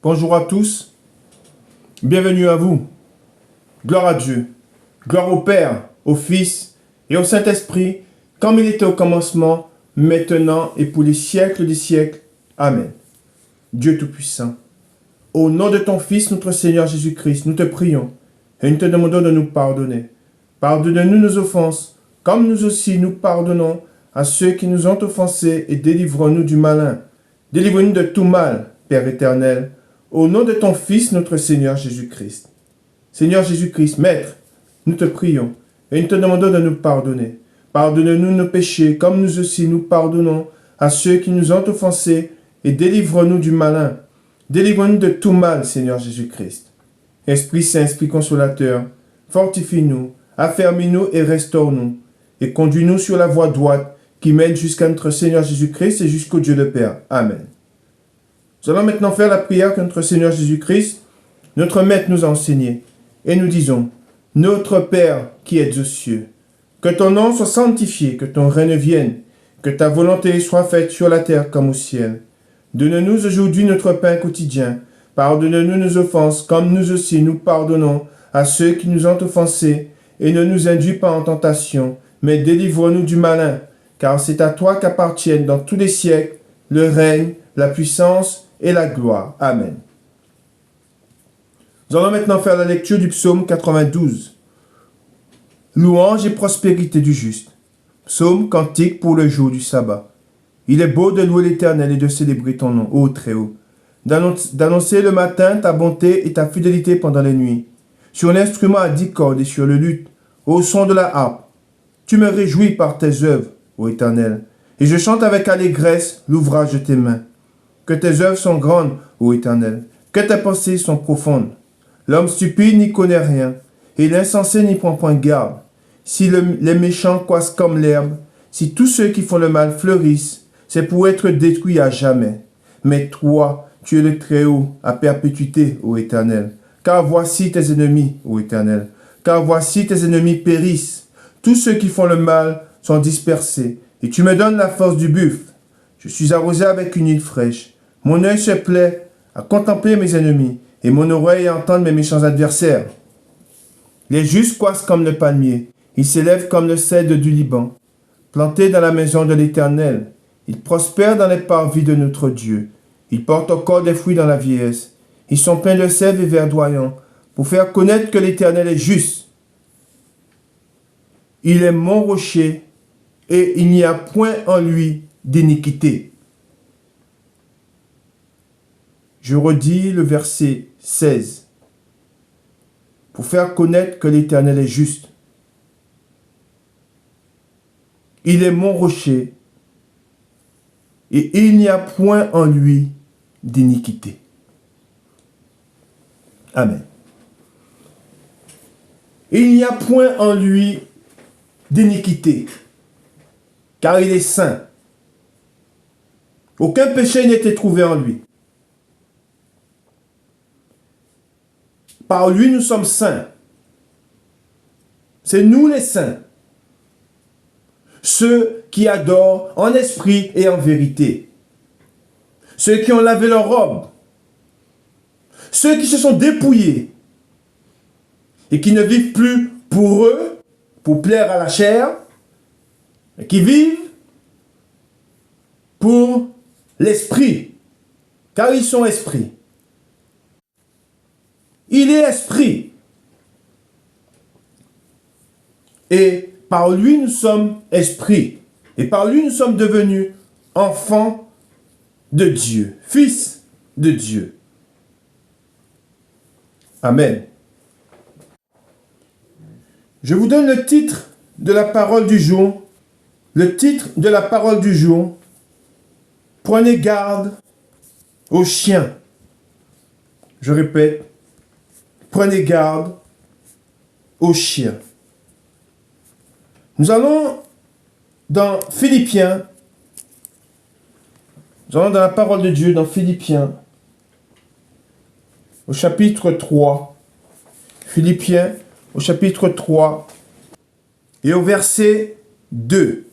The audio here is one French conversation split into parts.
Bonjour à tous, bienvenue à vous. Gloire à Dieu, gloire au Père, au Fils et au Saint-Esprit, comme il était au commencement, maintenant et pour les siècles des siècles. Amen. Dieu Tout-Puissant, au nom de ton Fils, notre Seigneur Jésus-Christ, nous te prions et nous te demandons de nous pardonner. Pardonne-nous nos offenses, comme nous aussi nous pardonnons à ceux qui nous ont offensés et délivre-nous du malin. Délivre-nous de tout mal, Père éternel, au nom de ton Fils, notre Seigneur Jésus-Christ. Seigneur Jésus-Christ, Maître, nous te prions et nous te demandons de nous pardonner. Pardonne-nous nos péchés, comme nous aussi nous pardonnons à ceux qui nous ont offensés, et délivre-nous du malin. Délivre-nous de tout mal, Seigneur Jésus-Christ. Esprit Saint, Esprit Consolateur, fortifie-nous, affermis-nous et restaure-nous, et conduis-nous sur la voie droite qui mène jusqu'à notre Seigneur Jésus-Christ et jusqu'au Dieu le Père. Amen. Nous allons maintenant faire la prière que notre Seigneur Jésus-Christ, notre Maître, nous a enseignée. Et nous disons, Notre Père qui es aux cieux, que ton nom soit sanctifié, que ton règne vienne, que ta volonté soit faite sur la terre comme au ciel. Donne-nous aujourd'hui notre pain quotidien. Pardonne-nous nos offenses, comme nous aussi nous pardonnons à ceux qui nous ont offensés. Et ne nous induis pas en tentation, mais délivre-nous du malin, car c'est à toi qu'appartiennent dans tous les siècles le règne, la puissance et la gloire. Amen. Nous allons maintenant faire la lecture du psaume 92. Louange et prospérité du juste. Psaume cantique pour le jour du sabbat. Il est beau de louer l'Éternel et de célébrer ton nom, ô Très-Haut, d'annoncer le matin ta bonté et ta fidélité pendant les nuits, sur l'instrument à 10 cordes et sur le luth, au son de la harpe. Tu me réjouis par tes œuvres, ô Éternel, et je chante avec allégresse l'ouvrage de tes mains. Que tes œuvres sont grandes, ô Éternel, que tes pensées sont profondes. L'homme stupide n'y connaît rien, et l'insensé n'y prend point garde. Si les méchants croissent comme l'herbe, si tous ceux qui font le mal fleurissent, c'est pour être détruits à jamais. Mais toi, tu es le Très-Haut à perpétuité, ô Éternel. Car voici tes ennemis, ô Éternel. Car voici tes ennemis périssent. Tous ceux qui font le mal sont dispersés, et tu me donnes la force du buffle. Je suis arrosé avec une huile fraîche. Mon œil se plaît à contempler mes ennemis, et mon oreille à entendre mes méchants adversaires. Les justes croissent comme le palmier, ils s'élèvent comme le cèdre du Liban. Plantés dans la maison de l'Éternel, ils prospèrent dans les parvis de notre Dieu. Ils portent encore des fruits dans la vieillesse. Ils sont pleins de sève et verdoyants, pour faire connaître que l'Éternel est juste. Il est mon rocher, et il n'y a point en lui d'iniquité. Je redis le verset 16. Pour faire connaître que l'Éternel est juste. Il est mon rocher, et il n'y a point en lui d'iniquité. Amen. Il n'y a point en lui d'iniquité, car il est saint. Aucun péché n'était trouvé en lui. Par lui, nous sommes saints. C'est nous les saints. Ceux qui adorent en esprit et en vérité. Ceux qui ont lavé leur robe. Ceux qui se sont dépouillés et qui ne vivent plus pour eux, pour plaire à la chair, mais qui vivent pour l'esprit, car ils sont esprits. Il est esprit. Et par lui, nous sommes esprits. Et par lui, nous sommes devenus enfants de Dieu, fils de Dieu. Amen. Je vous donne le titre de la parole du jour. Le titre de la parole du jour. Prenez garde aux chiens. Je répète. Prenez garde aux chiens. Nous allons dans Philippiens. Nous allons dans la parole de Dieu, dans Philippiens, au chapitre 3. Philippiens, au chapitre 3, et au verset 2.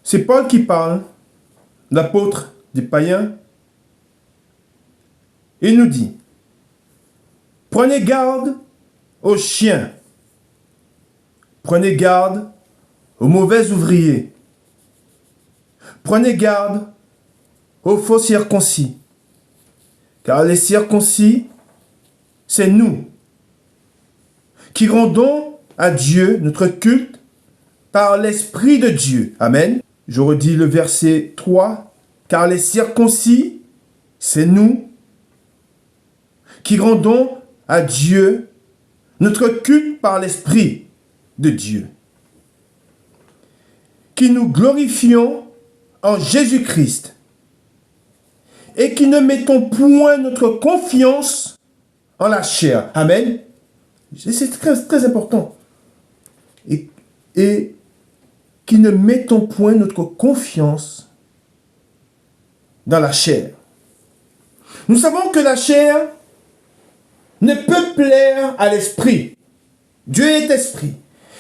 C'est Paul qui parle, l'apôtre des païens, il nous dit, prenez garde aux chiens, prenez garde aux mauvais ouvriers, prenez garde aux faux circoncis, car les circoncis, c'est nous qui rendons à Dieu notre culte par l'Esprit de Dieu. Amen. Je redis le verset 3. Car les circoncis, c'est nous qui rendons à Dieu notre culte par l'Esprit de Dieu. Qui nous glorifions en Jésus-Christ et qui ne mettons point notre confiance en la chair. Amen. C'est très, très important. Et qui ne mettons point notre confiance dans la chair. Nous savons que la chair ne peut plaire à l'esprit. Dieu est esprit.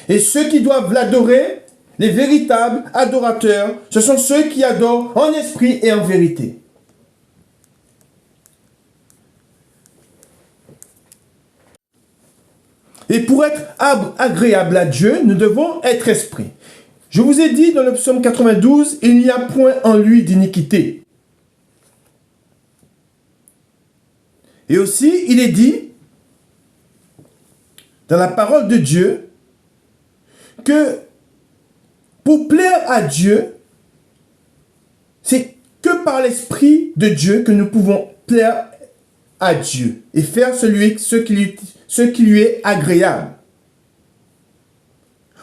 Et ceux qui doivent l'adorer, les véritables adorateurs, ce sont ceux qui adorent en esprit et en vérité. Et pour être agréable à Dieu, nous devons être esprit. Je vous ai dit dans le psaume 92, il n'y a point en lui d'iniquité. Et aussi, il est dit dans la parole de Dieu que pour plaire à Dieu, c'est que par l'Esprit de Dieu que nous pouvons plaire à Dieu et faire ce qui lui est agréable.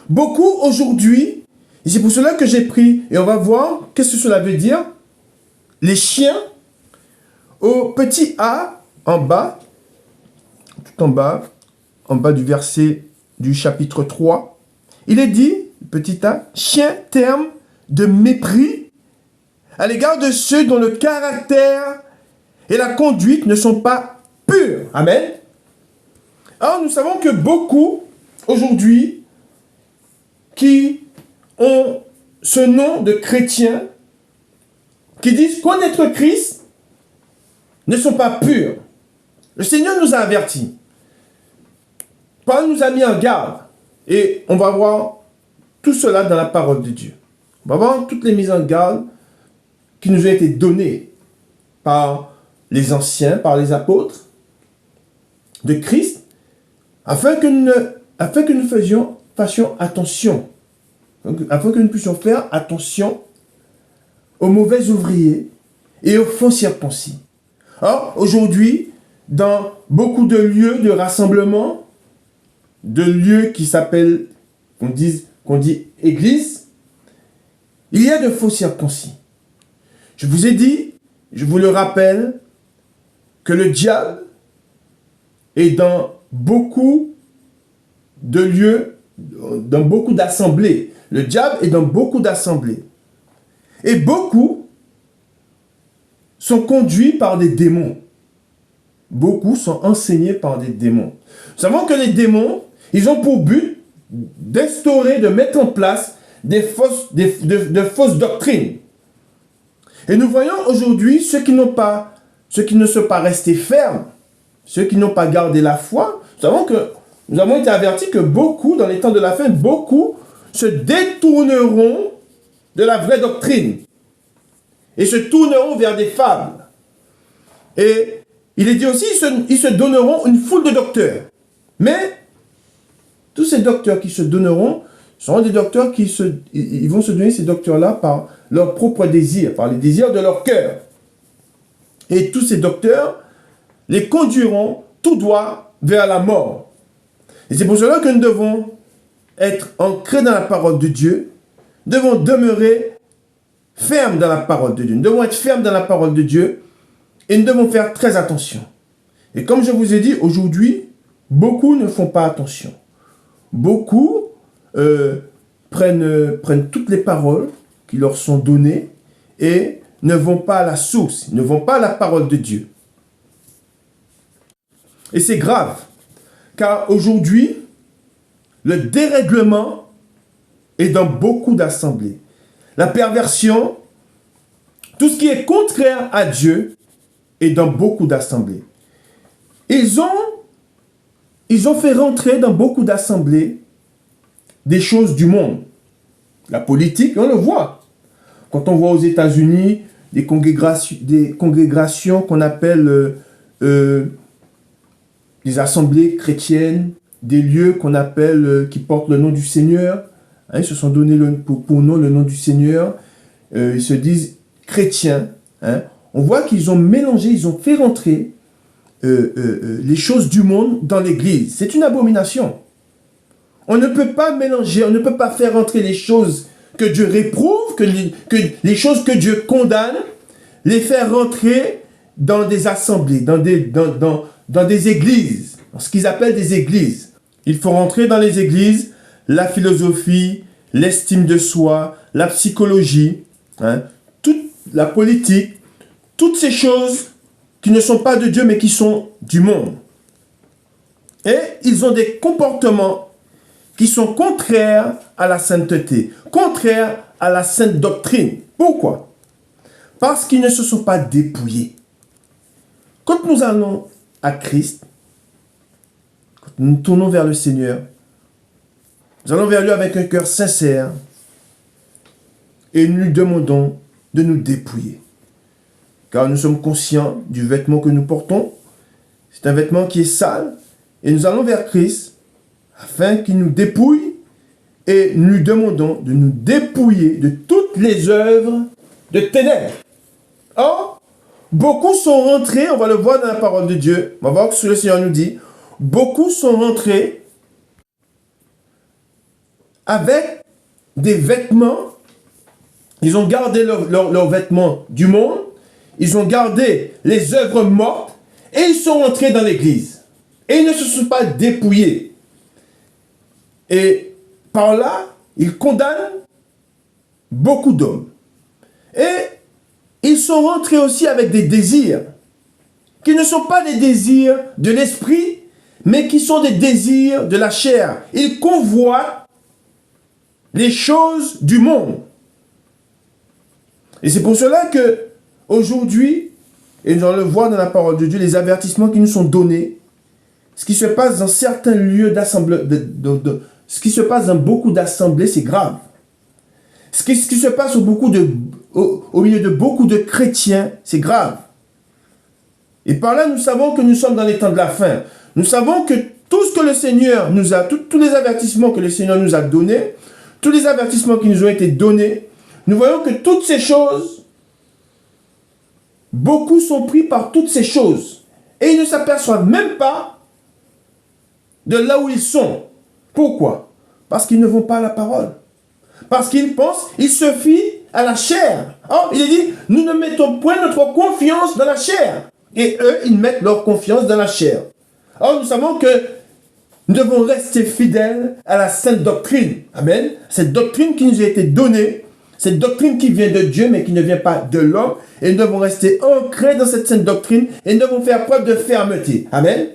Beaucoup aujourd'hui, et c'est pour cela que j'ai pris, et on va voir qu'est-ce que cela veut dire, les chiens au petit a en bas, tout en bas du verset du chapitre 3, il est dit, petit a, chien, terme de mépris à l'égard de ceux dont le caractère et la conduite ne sont pas purs. Amen. Alors nous savons que beaucoup aujourd'hui qui ont ce nom de chrétiens, qui disent connaître Christ, ne sont pas purs. Le Seigneur nous a avertis. Paul nous a mis en garde. Et on va voir tout cela dans la parole de Dieu. On va voir toutes les mises en garde qui nous ont été données par les anciens, par les apôtres de Christ, afin que nous fassions attention. Afin que nous puissions faire attention aux mauvais ouvriers et aux faux circoncis. Or, aujourd'hui, dans beaucoup de lieux de rassemblement, de lieux qui s'appellent, qu'on dit église, il y a de faux circoncis. Je vous ai dit, je vous le rappelle, que le diable est dans beaucoup de lieux, dans beaucoup d'assemblées. Le diable est dans beaucoup d'assemblées. Et beaucoup sont conduits par des démons. Beaucoup sont enseignés par des démons. Nous savons que les démons, ils ont pour but d'instaurer, de mettre en place de fausses doctrines. Et nous voyons aujourd'hui ceux qui ne sont pas restés fermes, ceux qui n'ont pas gardé la foi. Nous avons été avertis que beaucoup, dans les temps de la fin, beaucoup se détourneront de la vraie doctrine et se tourneront vers des fables. Et il est dit aussi, ils se donneront une foule de docteurs. Mais tous ces docteurs qui se donneront seront des docteurs ils vont se donner ces docteurs-là par leur propre désir, par les désirs de leur cœur. Et tous ces docteurs les conduiront tout droit vers la mort. Et c'est pour cela que nous devons être ancrés dans la parole de Dieu, devons demeurer fermes dans la parole de Dieu. Nous devons être fermes dans la parole de Dieu et nous devons faire très attention. Et comme je vous ai dit, aujourd'hui, beaucoup ne font pas attention. Beaucoup prennent toutes les paroles qui leur sont données et ne vont pas à la source, ne vont pas à la parole de Dieu. Et c'est grave, car aujourd'hui, le dérèglement est dans beaucoup d'assemblées. La perversion, tout ce qui est contraire à Dieu et dans beaucoup d'assemblées. Ils ont fait rentrer dans beaucoup d'assemblées des choses du monde. La politique, on le voit. Quand on voit aux États-Unis des congrégations qu'on appelle des assemblées chrétiennes, des lieux qu'on appelle, qui portent le nom du Seigneur. Hein, ils se sont donné pour nom le nom du Seigneur. Ils se disent chrétiens. Hein. On voit qu'ils ont mélangé, ils ont fait rentrer les choses du monde dans l'Église. C'est une abomination. On ne peut pas mélanger, on ne peut pas faire rentrer les choses que Dieu réprouve, que les choses que Dieu condamne, les faire rentrer dans des assemblées, dans des églises, dans ce qu'ils appellent des églises. Il faut rentrer dans les églises la philosophie, l'estime de soi, la psychologie, hein, toute la politique, toutes ces choses qui ne sont pas de Dieu mais qui sont du monde. Et ils ont des comportements qui sont contraires à la sainteté, contraires à la sainte doctrine. Pourquoi? Parce qu'ils ne se sont pas dépouillés. Quand nous allons à Christ, quand nous tournons vers le Seigneur, nous allons vers lui avec un cœur sincère et nous lui demandons de nous dépouiller. Car nous sommes conscients du vêtement que nous portons. C'est un vêtement qui est sale. Et nous allons vers Christ afin qu'il nous dépouille et nous lui demandons de nous dépouiller de toutes les œuvres de ténèbres. Or, beaucoup sont rentrés, on va le voir dans la parole de Dieu, on va voir ce que le Seigneur nous dit, beaucoup sont rentrés avec des vêtements, ils ont gardé leurs vêtements du monde, ils ont gardé les œuvres mortes et ils sont rentrés dans l'église. Et ils ne se sont pas dépouillés. Et par là, ils condamnent beaucoup d'hommes. Et ils sont rentrés aussi avec des désirs qui ne sont pas des désirs de l'esprit, mais qui sont des désirs de la chair. Ils convoitent les choses du monde. Et c'est pour cela que aujourd'hui, et nous allons le voir dans la parole de Dieu, les avertissements qui nous sont donnés, ce qui se passe dans certains lieux d'assemblée, ce qui se passe dans beaucoup d'assemblées, c'est grave. Ce qui se passe au milieu de beaucoup de chrétiens, c'est grave. Et par là, nous savons que nous sommes dans les temps de la fin. Nous savons que tout ce que le Seigneur nous a, tous les avertissements que le Seigneur nous a donnés, tous les avertissements qui nous ont été donnés, nous voyons que toutes ces choses, beaucoup sont pris par toutes ces choses. Et ils ne s'aperçoivent même pas de là où ils sont. Pourquoi? Parce qu'ils ne vont pas à la parole. Parce qu'ils pensent, ils se fient à la chair. Or, il est dit, nous ne mettons point notre confiance dans la chair. Et eux, ils mettent leur confiance dans la chair. Or, nous savons que nous devons rester fidèles à la sainte doctrine. Amen. Cette doctrine qui nous a été donnée, cette doctrine qui vient de Dieu, mais qui ne vient pas de l'homme. Et nous devons rester ancrés dans cette sainte doctrine et nous devons faire preuve de fermeté. Amen.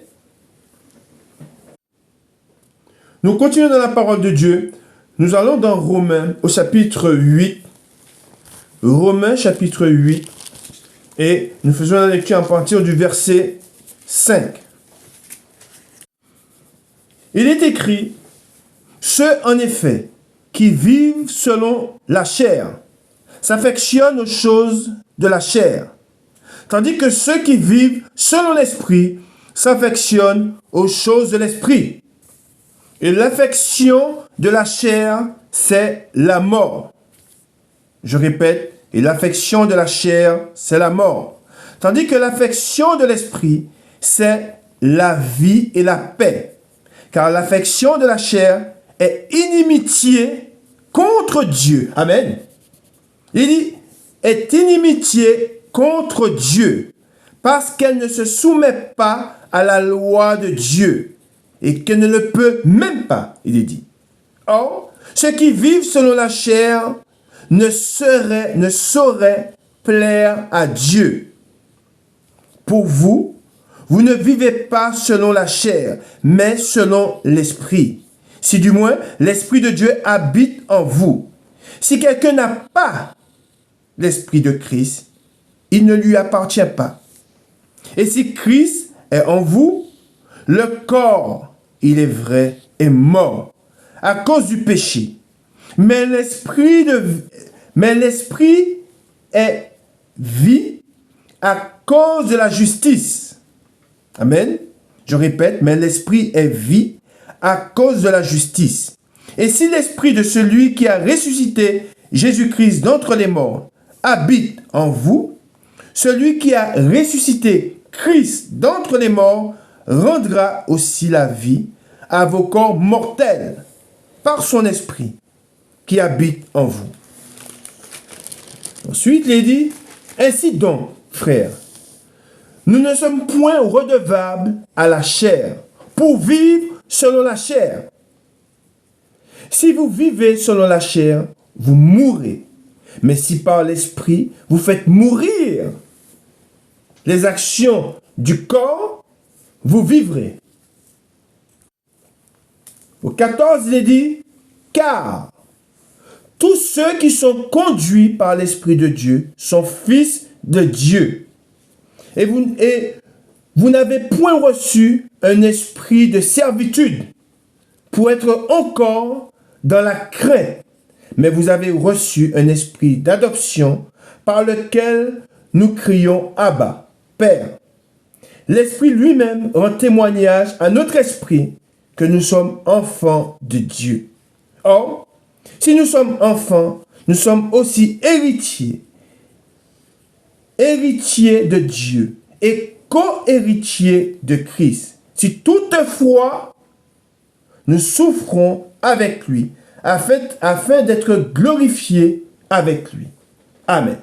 Nous continuons dans la parole de Dieu. Nous allons dans Romains au chapitre 8. Romains chapitre 8. Et nous faisons la lecture à partir du verset 5. Il est écrit, ceux en effet qui vivent selon la chair s'affectionnent aux choses de la chair, tandis que ceux qui vivent selon l'esprit s'affectionnent aux choses de l'esprit. Et l'affection de la chair, c'est la mort. Je répète, et l'affection de la chair, c'est la mort. Tandis que l'affection de l'esprit, c'est la vie et la paix. Car l'affection de la chair est inimitié contre Dieu. Amen. Il dit, est inimitié contre Dieu, parce qu'elle ne se soumet pas à la loi de Dieu, et qu'elle ne le peut même pas, il est dit. Or, ceux qui vivent selon la chair ne sauraient plaire à Dieu. Pour vous, vous ne vivez pas selon la chair, mais selon l'esprit. Si du moins l'esprit de Dieu habite en vous. Si quelqu'un n'a pas l'esprit de Christ, il ne lui appartient pas. Et si Christ est en vous, le corps, il est vrai, est mort à cause du péché. Mais l'esprit est vie à cause de la justice. Amen. Je répète, mais l'esprit est vie à cause de la justice. Et si l'esprit de celui qui a ressuscité Jésus-Christ d'entre les morts habite en vous, celui qui a ressuscité Christ d'entre les morts rendra aussi la vie à vos corps mortels par son esprit qui habite en vous. Ensuite, il dit, ainsi donc, frères, nous ne sommes point redevables à la chair pour vivre selon la chair. Si vous vivez selon la chair, vous mourrez. Mais si par l'esprit, vous faites mourir les actions du corps, vous vivrez. Au 14, il est dit, car tous ceux qui sont conduits par l'Esprit de Dieu sont fils de Dieu. Et vous n'avez point reçu un esprit de servitude pour être encore dans la crainte, mais vous avez reçu un esprit d'adoption par lequel nous crions Abba, Père. L'Esprit lui-même rend témoignage à notre esprit que nous sommes enfants de Dieu. Or, si nous sommes enfants, nous sommes aussi héritiers de Dieu et co-héritiers de Christ. Si toutefois nous souffrons avec lui, afin d'être glorifiés avec lui. Amen.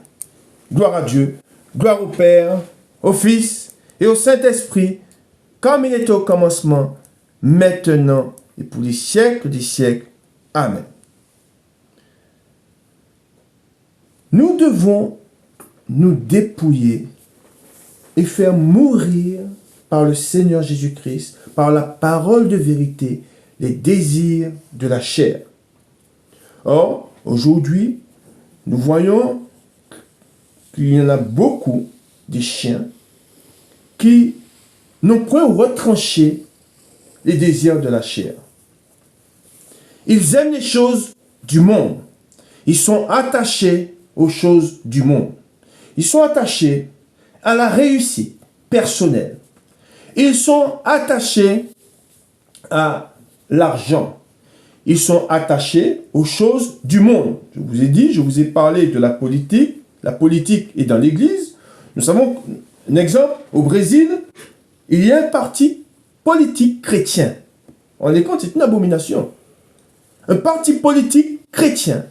Gloire à Dieu, gloire au Père, au Fils et au Saint-Esprit, comme il était au commencement, maintenant et pour les siècles des siècles. Amen. Nous devons nous dépouiller et faire mourir par le Seigneur Jésus-Christ, par la parole de vérité, les désirs de la chair. Or, aujourd'hui, nous voyons qu'il y en a beaucoup de chiens qui n'ont point retranché les désirs de la chair. Ils aiment les choses du monde. Ils sont attachés aux choses du monde. Ils sont attachés à la réussite personnelle. Ils sont attachés à l'argent. Ils sont attachés aux choses du monde. Je vous ai dit, je vous ai parlé de la politique. La politique est dans l'Église. Nous savons, un exemple, au Brésil, il y a un parti politique chrétien. On est compte, c'est une abomination. Un parti politique chrétien.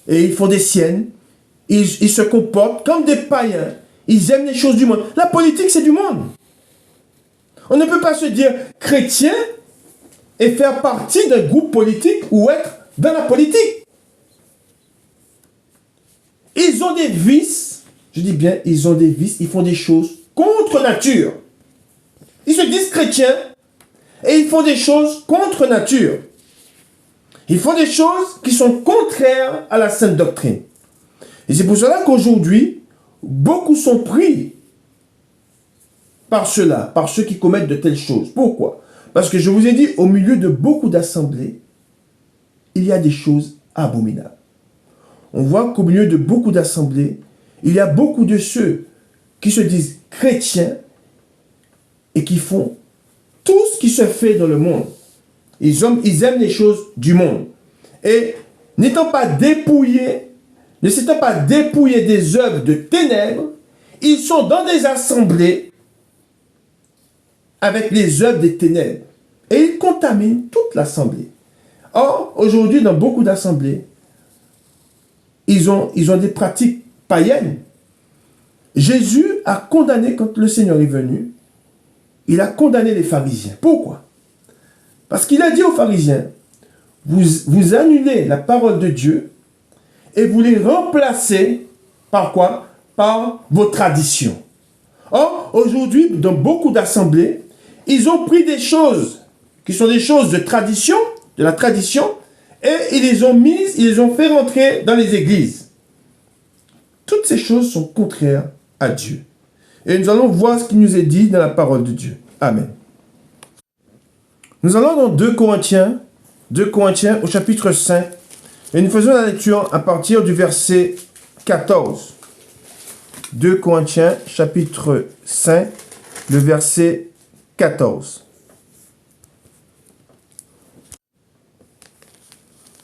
Et ils font des siennes. Ils se comportent comme des païens. Ils aiment les choses du monde. La politique, c'est du monde. On ne peut pas se dire chrétien et faire partie d'un groupe politique ou être dans la politique. Ils ont des vices. Je dis bien, ils ont des vices. Ils font des choses contre nature. Ils se disent chrétiens et ils font des choses contre nature. Ils font des choses qui sont contraires à la sainte doctrine. Et c'est pour cela qu'aujourd'hui, beaucoup sont pris par cela, par ceux qui commettent de telles choses. Pourquoi? Parce que je vous ai dit, au milieu de beaucoup d'assemblées, il y a des choses abominables. On voit qu'au milieu de beaucoup d'assemblées, il y a beaucoup de ceux qui se disent chrétiens et qui font tout ce qui se fait dans le monde. Ils aiment les choses du monde. Et n'étant pas dépouillés, ne s'étant pas dépouillés des œuvres de ténèbres, ils sont dans des assemblées avec les œuvres des ténèbres. Et ils contaminent toute l'assemblée. Or, aujourd'hui, dans beaucoup d'assemblées, ils ont des pratiques païennes. Jésus a condamné, quand le Seigneur est venu, il a condamné les pharisiens. Pourquoi? Parce qu'il a dit aux pharisiens, vous annulez la parole de Dieu et vous les remplacez par quoi? Par vos traditions. Or, aujourd'hui, dans beaucoup d'assemblées, ils ont pris des choses qui sont des choses de tradition, de la tradition, et ils les ont mises, ils les ont fait rentrer dans les églises. Toutes ces choses sont contraires à Dieu. Et nous allons voir ce qui nous est dit dans la parole de Dieu. Amen. Nous allons dans 2 Corinthiens au chapitre 5, et nous faisons la lecture à partir du verset 14. 2 Corinthiens, chapitre 5, le verset 14.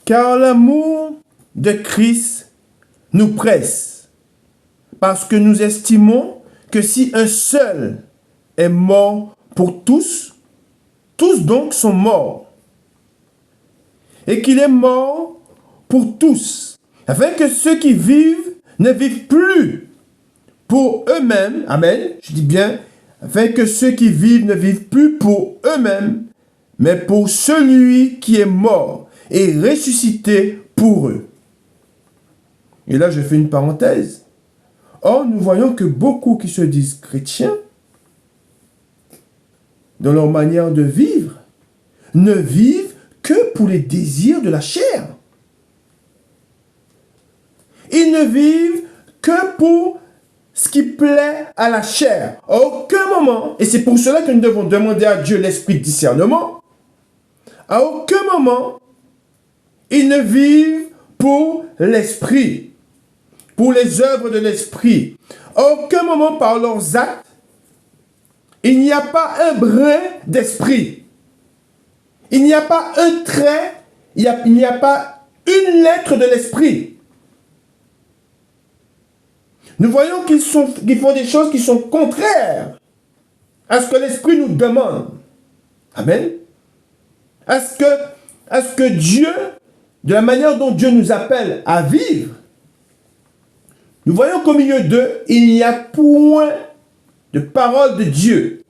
Car l'amour de Christ nous presse, parce que nous estimons que si un seul est mort pour tous, tous donc sont morts. Et qu'il est mort pour tous, afin que ceux qui vivent ne vivent plus pour eux-mêmes. Amen. Je dis bien, afin que ceux qui vivent ne vivent plus pour eux-mêmes, mais pour celui qui est mort et ressuscité pour eux. Et là, je fais une parenthèse. Or, nous voyons que beaucoup qui se disent chrétiens, dans leur manière de vivre, ne vivent que pour les désirs de la chair. Ils ne vivent que pour ce qui plaît à la chair. À aucun moment, et c'est pour cela que nous devons demander à Dieu l'esprit de discernement, à aucun moment, ils ne vivent pour l'esprit, pour les œuvres de l'esprit. À aucun moment, par leurs actes, il n'y a pas un brin d'esprit. Il n'y a pas un trait, il n'y a pas une lettre de l'esprit. Nous voyons qu'ils font des choses qui sont contraires à ce que l'esprit nous demande. Amen. À ce que Dieu, de la manière dont Dieu nous appelle à vivre, nous voyons qu'au milieu d'eux, il n'y a point de parole de Dieu,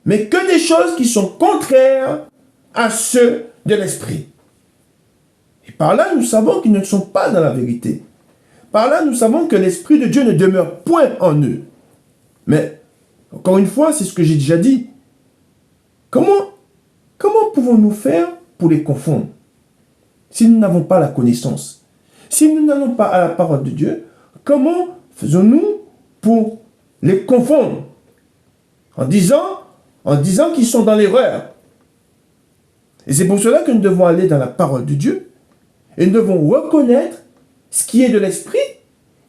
mais que des choses qui sont contraires à ceux de l'esprit. Et par là, nous savons qu'ils ne sont pas dans la vérité. Par là, nous savons que l'Esprit de Dieu ne demeure point en eux. Mais, encore une fois, c'est ce que j'ai déjà dit. Comment pouvons-nous faire pour les confondre si nous n'avons pas la connaissance? Si nous n'allons pas à la parole de Dieu, comment faisons-nous pour les confondre en disant qu'ils sont dans l'erreur? Et c'est pour cela que nous devons aller dans la parole de Dieu et nous devons reconnaître ce qui est de l'esprit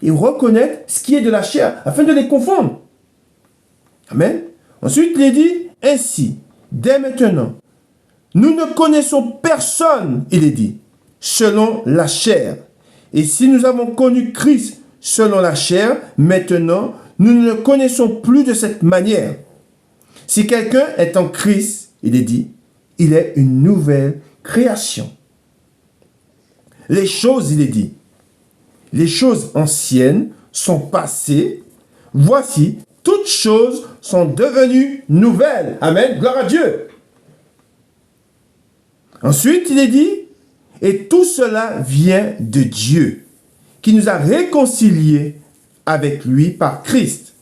et reconnaître ce qui est de la chair, afin de les confondre. Amen. Ensuite, il est dit, ainsi, dès maintenant, nous ne connaissons personne, il est dit, selon la chair. Et si nous avons connu Christ selon la chair, maintenant, nous ne le connaissons plus de cette manière. Si quelqu'un est en Christ, il est dit, il est une nouvelle création. Les choses, il est dit, les choses anciennes sont passées. Voici, toutes choses sont devenues nouvelles. Amen. Gloire à Dieu. Ensuite, il est dit, et tout cela vient de Dieu, qui nous a réconciliés avec lui par Christ,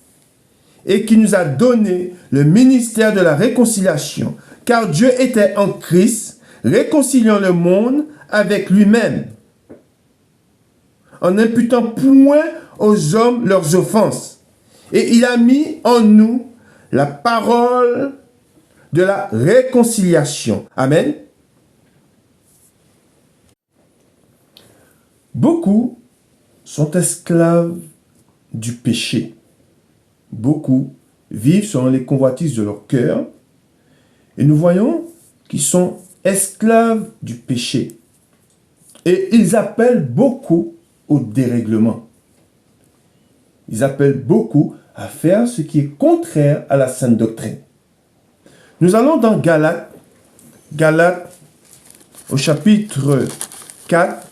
et qui nous a donné le ministère de la réconciliation, car Dieu était en Christ, réconciliant le monde avec lui-même, en n'imputant point aux hommes leurs offenses. Et il a mis en nous la parole de la réconciliation. Amen. Beaucoup sont esclaves du péché. Beaucoup vivent selon les convoitises de leur cœur. Et nous voyons qu'ils sont esclaves du péché. Et ils appellent beaucoup au dérèglement. Ils appellent beaucoup à faire ce qui est contraire à la sainte doctrine. Nous allons dans Galates au chapitre 4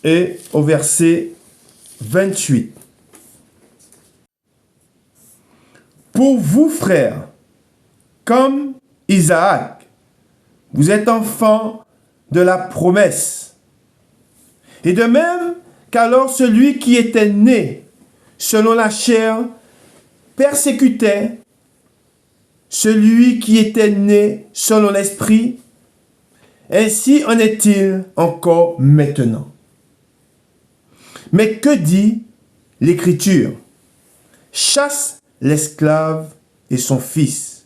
et au verset 28. Pour vous, frères, comme Isaac, vous êtes enfants de la promesse. Et de même qu'alors celui qui était né selon la chair persécutait celui qui était né selon l'esprit, ainsi en est-il encore maintenant. Mais que dit l'Écriture? chasse l'esclave et son fils,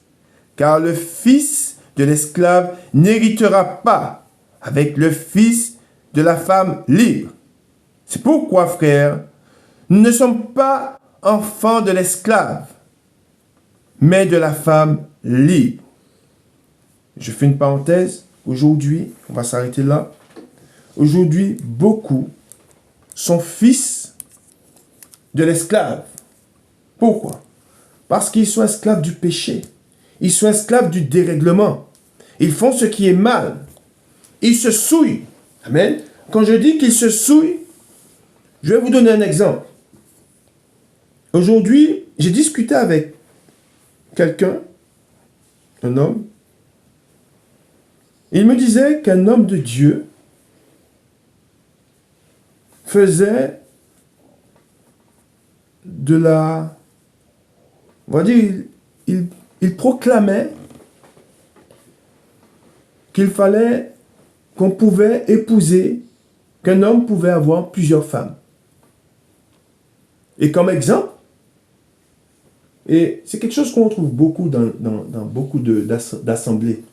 car le fils de l'esclave n'héritera pas avec le fils de la femme libre. C'est pourquoi, frères, nous ne sommes pas enfants de l'esclave, mais de la femme libre. Je fais une parenthèse. Aujourd'hui, on va s'arrêter là. Aujourd'hui, beaucoup sont fils de l'esclave. Pourquoi? Parce qu'ils sont esclaves du péché. Ils sont esclaves du dérèglement. Ils font ce qui est mal. Ils se souillent. Amen. Quand je dis qu'ils se souillent, je vais vous donner un exemple. Aujourd'hui, j'ai discuté avec quelqu'un, un homme. Il me disait qu'un homme de Dieu faisait de la... On va dire, il proclamait qu'il fallait, qu'on pouvait épouser, qu'un homme pouvait avoir plusieurs femmes. Et comme exemple, et c'est quelque chose qu'on retrouve beaucoup dans beaucoup d'assemblées.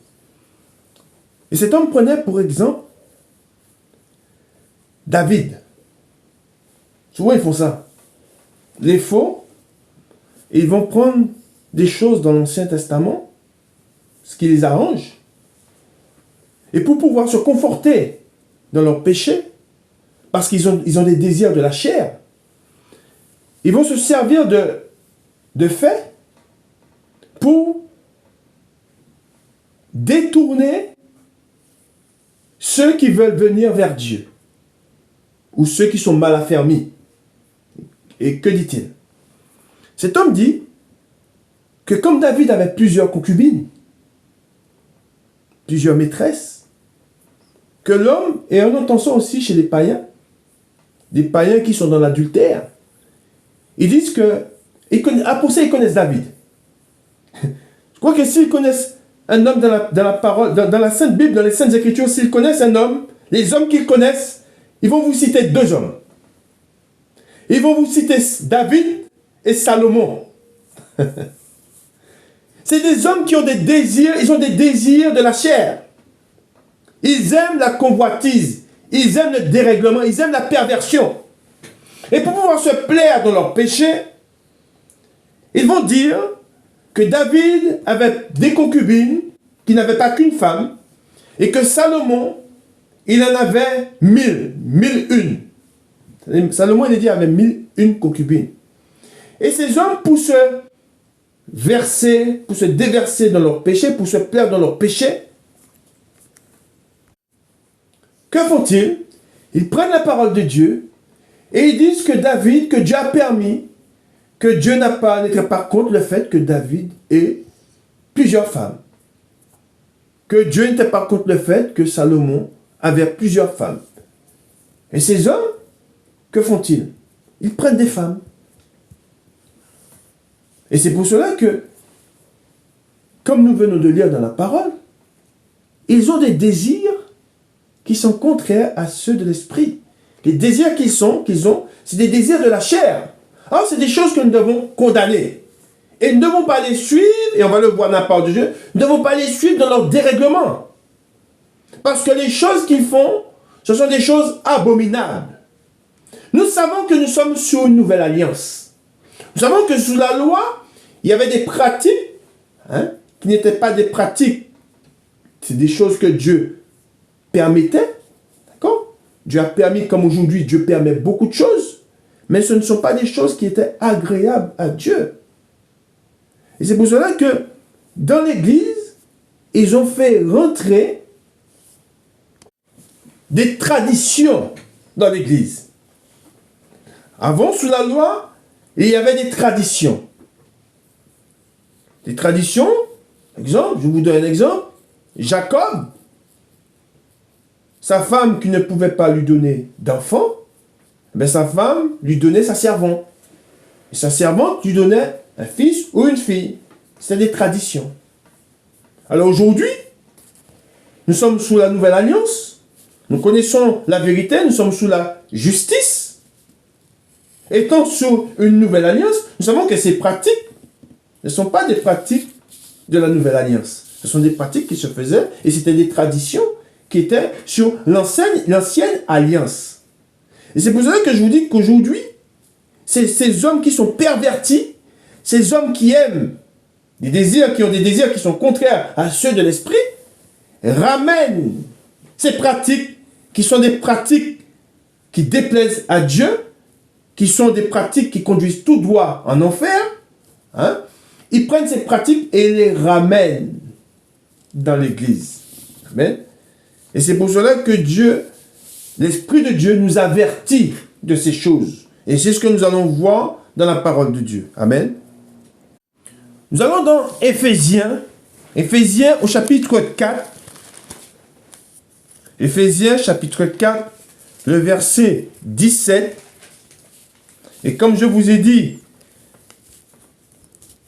Et cet homme prenait pour exemple David. Souvent ils font ça. Les faux, ils vont prendre des choses dans l'Ancien Testament, ce qui les arrange, et pour pouvoir se conforter dans leur péché, parce qu'ils ont des désirs de la chair, ils vont se servir de faits pour détourner ceux qui veulent venir vers Dieu, ou ceux qui sont mal affermis. Et que dit-il? Cet homme dit que comme David avait plusieurs concubines, plusieurs maîtresses, que l'homme, et on entend ça aussi chez les païens, des païens qui sont dans l'adultère, ils disent que, pour ça ils connaissent David. Je crois que s'ils connaissent un homme dans la parole, dans la Sainte Bible, dans les Saintes Écritures, s'ils connaissent un homme, les hommes qu'ils connaissent, ils vont vous citer deux hommes. Ils vont vous citer David et Salomon. C'est des hommes qui ont des désirs, ils ont des désirs de la chair. Ils aiment la convoitise, ils aiment le dérèglement, ils aiment la perversion. Et pour pouvoir se plaire dans leur péché, ils vont dire que David avait des concubines qui n'avaient pas qu'une femme, et que Salomon, il en avait 1001. Salomon, il dit, avait 1001 concubines. Et ces hommes, pour se verser, pour se déverser dans leur péché, pour se plaire dans leur péché, que font-ils? Ils prennent la parole de Dieu et ils disent que David, que Dieu a permis, que Dieu n'était pas contre le fait que David ait plusieurs femmes. Que Dieu n'était pas contre le fait que Salomon avait plusieurs femmes. Et ces hommes, que font-ils? Ils prennent des femmes. Et c'est pour cela que, comme nous venons de lire dans la parole, ils ont des désirs qui sont contraires à ceux de l'esprit. Les désirs qu'ils ont, c'est des désirs de la chair. Alors, c'est des choses que nous devons condamner. Et nous ne devons pas les suivre, et on va le voir dans la parole de Dieu, nous ne devons pas les suivre dans leur dérèglement. Parce que les choses qu'ils font, ce sont des choses abominables. Nous savons que nous sommes sur une nouvelle alliance. Nous savons que sous la loi, il y avait des pratiques qui n'étaient pas des pratiques. C'est des choses que Dieu permettait. D'accord? Dieu a permis, comme aujourd'hui, Dieu permet beaucoup de choses. Mais ce ne sont pas des choses qui étaient agréables à Dieu. Et c'est pour cela que dans l'Église, ils ont fait rentrer des traditions dans l'Église. Avant, sous la loi, il y avait des traditions. Des traditions, exemple, je vous donne un exemple. Jacob, sa femme qui ne pouvait pas lui donner d'enfant, mais sa femme lui donnait sa servante. Et sa servante lui donnait un fils ou une fille. C'est des traditions. Alors aujourd'hui, nous sommes sous la nouvelle alliance. Nous connaissons la vérité, nous sommes sous la justice. Étant sous une nouvelle alliance, nous savons que ces pratiques ne sont pas des pratiques de la nouvelle alliance. Ce sont des pratiques qui se faisaient et c'était des traditions qui étaient sur l'ancienne alliance. Et c'est pour cela que je vous dis qu'aujourd'hui, ces hommes qui sont pervertis, ces hommes qui aiment des désirs, qui ont des désirs qui sont contraires à ceux de l'esprit, ramènent ces pratiques qui sont des pratiques qui déplaisent à Dieu, qui sont des pratiques qui conduisent tout droit en enfer. Hein? Ils prennent ces pratiques et les ramènent dans l'église. Amen. Et c'est pour cela que Dieu, l'Esprit de Dieu nous avertit de ces choses. Et c'est ce que nous allons voir dans la parole de Dieu. Amen. Nous allons dans Éphésiens au chapitre 4. Éphésiens chapitre 4, le verset 17. Et comme je vous ai dit,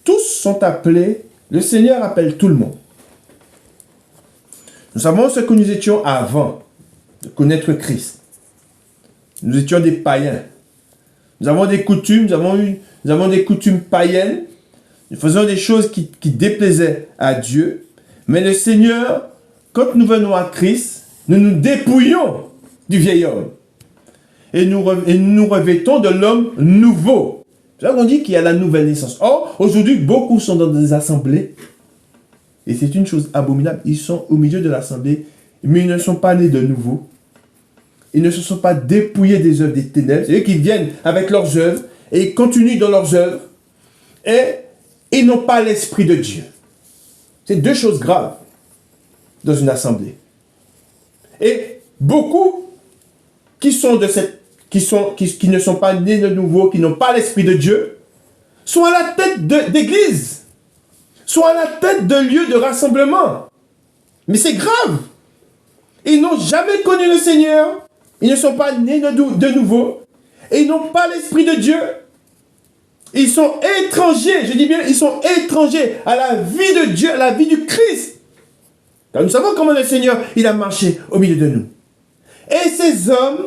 tous sont appelés, le Seigneur appelle tout le monde. Nous savons ce que nous étions avant de connaître Christ. Nous étions des païens. Nous avons des coutumes, nous avons des coutumes païennes. Nous faisons des choses qui déplaisaient à Dieu. Mais le Seigneur, quand nous venons à Christ, nous nous dépouillons du vieil homme. Et nous nous revêtons de l'homme nouveau. C'est ça qu'on dit qu'il y a la nouvelle naissance. Or, aujourd'hui, beaucoup sont dans des assemblées. Et c'est une chose abominable. Ils sont au milieu de l'assemblée, mais ils ne sont pas nés de nouveau. Ils ne se sont pas dépouillés des œuvres des ténèbres. C'est eux qui viennent avec leurs œuvres et ils continuent dans leurs œuvres. Et ils n'ont pas l'Esprit de Dieu. C'est deux choses graves dans une assemblée. Et beaucoup qui ne sont pas nés de nouveau, qui n'ont pas l'Esprit de Dieu, sont à la tête d'église, sont à la tête de lieux de rassemblement. Mais c'est grave. Ils n'ont jamais connu le Seigneur, ils ne sont pas nés de nouveau, et ils n'ont pas l'Esprit de Dieu. Ils sont étrangers, je dis bien, ils sont étrangers à la vie de Dieu, à la vie du Christ. Car nous savons comment le Seigneur, il a marché au milieu de nous. Et ces hommes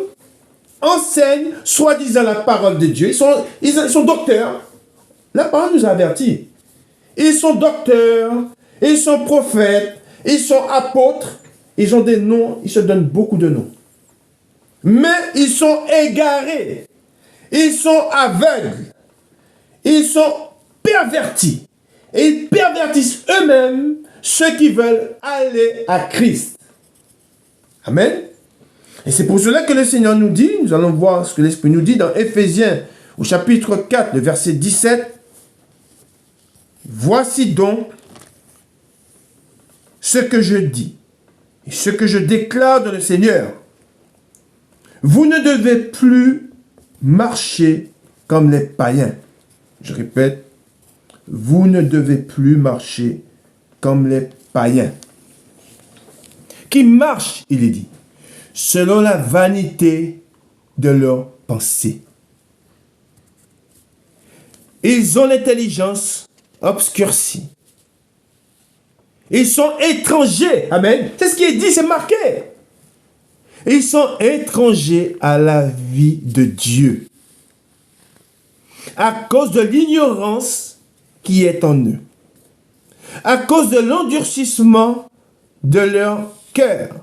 enseignent, soi-disant, la parole de Dieu. Ils sont docteurs. La parole nous avertit. Ils sont docteurs, ils sont prophètes, ils sont apôtres. Ils ont des noms, ils se donnent beaucoup de noms. Mais ils sont égarés. Ils sont aveugles. Ils sont pervertis. Et ils pervertissent eux-mêmes ceux qui veulent aller à Christ. Amen. Et c'est pour cela que le Seigneur nous dit, nous allons voir ce que l'Esprit nous dit dans Éphésiens, au chapitre 4, le verset 17. Voici donc ce que je dis et ce que je déclare dans le Seigneur. Vous ne devez plus marcher comme les païens. Je répète, vous ne devez plus marcher comme les païens. Qui marchent, il est dit, selon la vanité de leurs pensées. Ils ont l'intelligence obscurcie. Ils sont étrangers. Amen. C'est ce qui est dit, c'est marqué. Ils sont étrangers à la vie de Dieu. À cause de l'ignorance qui est en eux. À cause de l'endurcissement de leur cœur.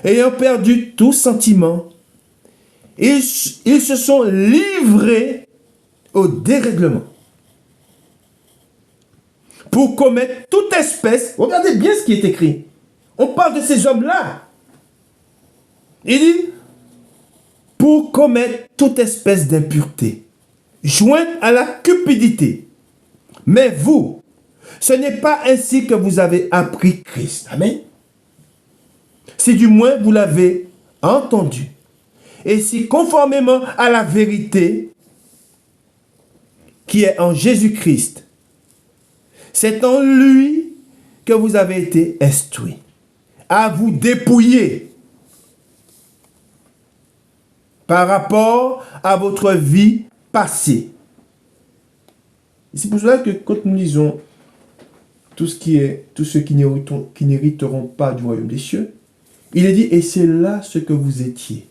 Ayant perdu tout sentiment, ils se sont livrés au dérèglement. Pour commettre toute espèce, regardez bien ce qui est écrit. On parle de ces hommes-là. Il dit, pour commettre toute espèce d'impureté, jointe à la cupidité. Mais vous, ce n'est pas ainsi que vous avez appris Christ. Amen. Si du moins vous l'avez entendu, et si conformément à la vérité qui est en Jésus-Christ, c'est en lui que vous avez été instruits, à vous dépouiller par rapport à votre vie passée. C'est pour cela que quand nous lisons tous ceux qui n'hériteront pas du royaume des cieux, il est dit, et c'est là ce que vous étiez.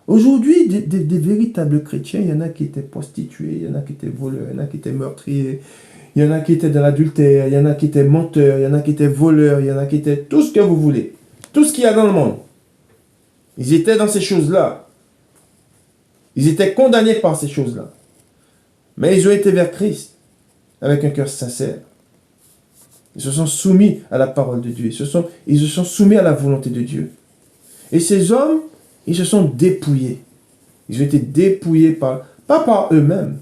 Aujourd'hui, des véritables chrétiens, il y en a qui étaient prostituées, il y en a qui étaient voleurs, il y en a qui étaient meurtriers, il y en a qui étaient dans l'adultère, il y en a qui étaient menteurs, il y en a qui étaient voleurs, il y en a qui étaient tout ce que vous voulez. Tout ce qu'il y a dans le monde. Ils étaient dans ces choses-là. Ils étaient condamnés par ces choses-là. Mais ils ont été vers Christ avec un cœur sincère. Ils se sont soumis à la parole de Dieu. Ils se sont soumis à la volonté de Dieu. Et ces hommes, ils se sont dépouillés. Ils ont été dépouillés pas par eux-mêmes,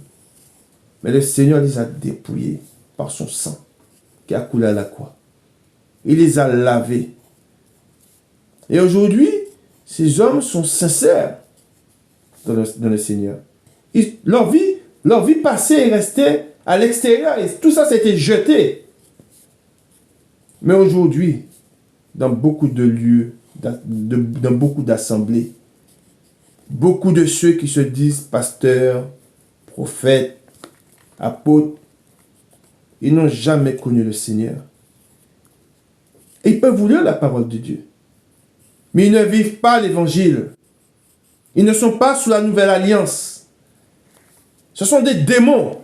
mais le Seigneur les a dépouillés par son sang qui a coulé à la croix. Il les a lavés. Et aujourd'hui, ces hommes sont sincères dans le Seigneur. Leur vie passée est restée à l'extérieur et tout ça s'était jeté. Mais aujourd'hui, dans beaucoup de lieux, dans beaucoup d'assemblées, beaucoup de ceux qui se disent pasteurs, prophètes, apôtres, ils n'ont jamais connu le Seigneur. Et ils peuvent vous lire la parole de Dieu. Mais ils ne vivent pas l'évangile. Ils ne sont pas sous la nouvelle alliance. Ce sont des démons.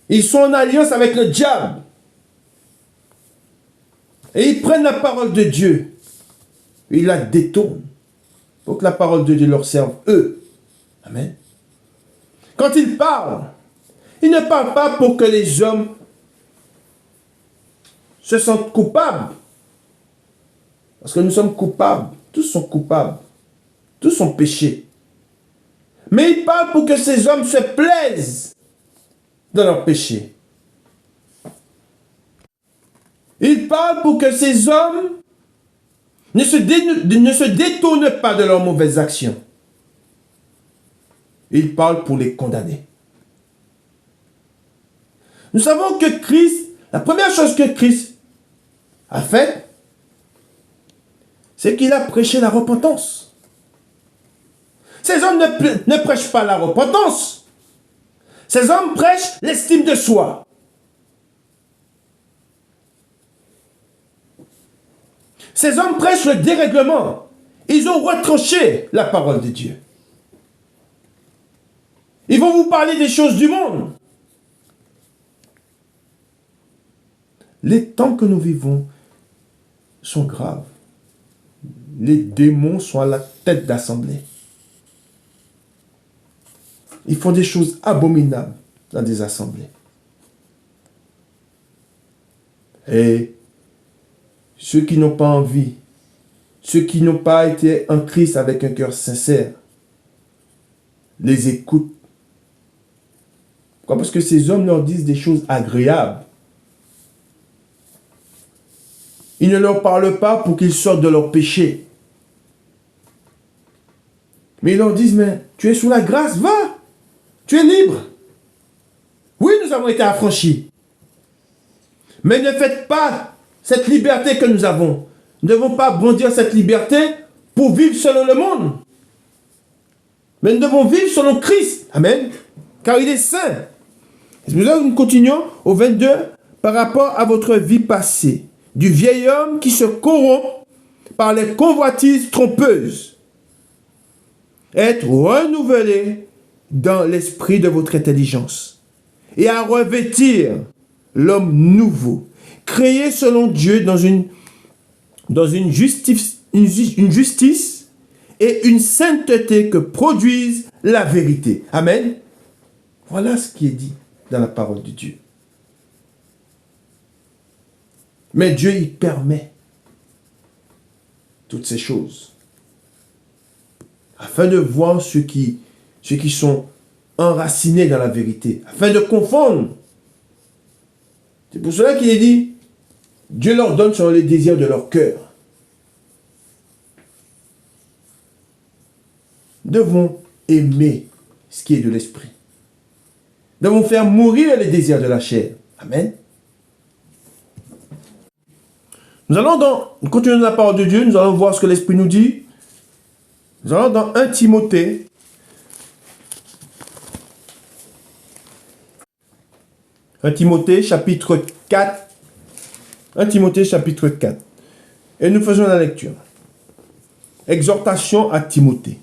Ils sont en alliance avec le diable. Et ils prennent la parole de Dieu. Et ils la détournent. Pour que la parole de Dieu leur serve, eux. Amen. Quand ils parlent, ils ne parlent pas pour que les hommes se sentent coupables. Parce que nous sommes coupables. Tous sont coupables. Tous sont péchés. Mais ils parlent pour que ces hommes se plaisent dans leur péché. Ils parlent pour que ces hommes ne se détournent pas de leurs mauvaises actions. Ils parlent pour les condamner. Nous savons que Christ, la première chose que Christ a faite, c'est qu'il a prêché la repentance. Ces hommes ne prêchent pas la repentance. Ces hommes prêchent l'estime de soi. Ces hommes prêchent le dérèglement. Ils ont retranché la parole de Dieu. Ils vont vous parler des choses du monde. Les temps que nous vivons sont graves. Les démons sont à la tête d'assemblée. Ils font des choses abominables dans des assemblées. Et ceux qui n'ont pas envie, ceux qui n'ont pas été en Christ avec un cœur sincère, les écoutent. Pourquoi? Parce que ces hommes leur disent des choses agréables. Ils ne leur parlent pas pour qu'ils sortent de leur péché. Mais ils leur disent, mais tu es sous la grâce, va. Tu es libre. Oui, nous avons été affranchis. Mais ne faites pas cette liberté que nous avons. Nous ne devons pas bondir cette liberté pour vivre selon le monde. Mais nous devons vivre selon Christ. Amen. Car il est saint. Nous continuons au 22 par rapport à votre vie passée. Du vieil homme qui se corrompt par les convoitises trompeuses. Être renouvelé dans l'esprit de votre intelligence et à revêtir l'homme nouveau, créé selon Dieu dans une justice et une sainteté que produisent la vérité. Amen. Voilà ce qui est dit dans la parole de Dieu. Mais Dieu, il permet toutes ces choses afin de voir ceux qui sont enracinés dans la vérité, afin de confondre. C'est pour cela qu'il est dit, Dieu leur donne selon les désirs de leur cœur. Nous devons aimer ce qui est de l'esprit. Nous devons faire mourir les désirs de la chair. Amen. Nous allons continuer dans la parole de Dieu, nous allons voir ce que l'Esprit nous dit. Nous allons dans 1 Timothée. 1 Timothée chapitre 4. 1 Timothée chapitre 4. Et nous faisons la lecture. Exhortation à Timothée.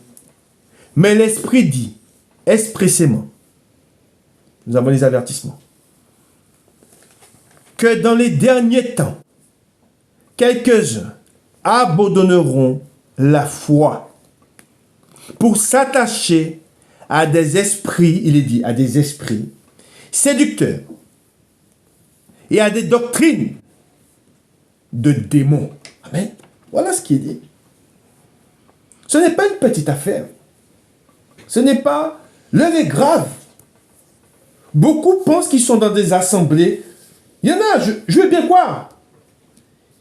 Mais l'Esprit dit expressément, nous avons les avertissements, que dans les derniers temps, quelques-uns abandonneront la foi pour s'attacher à des esprits, il est dit, à des esprits séducteurs et à des doctrines de démons. Amen. Voilà ce qui est dit. Ce n'est pas une petite affaire. Ce n'est pas... L'heure est grave. Beaucoup pensent qu'ils sont dans des assemblées. Il y en a, je veux bien croire.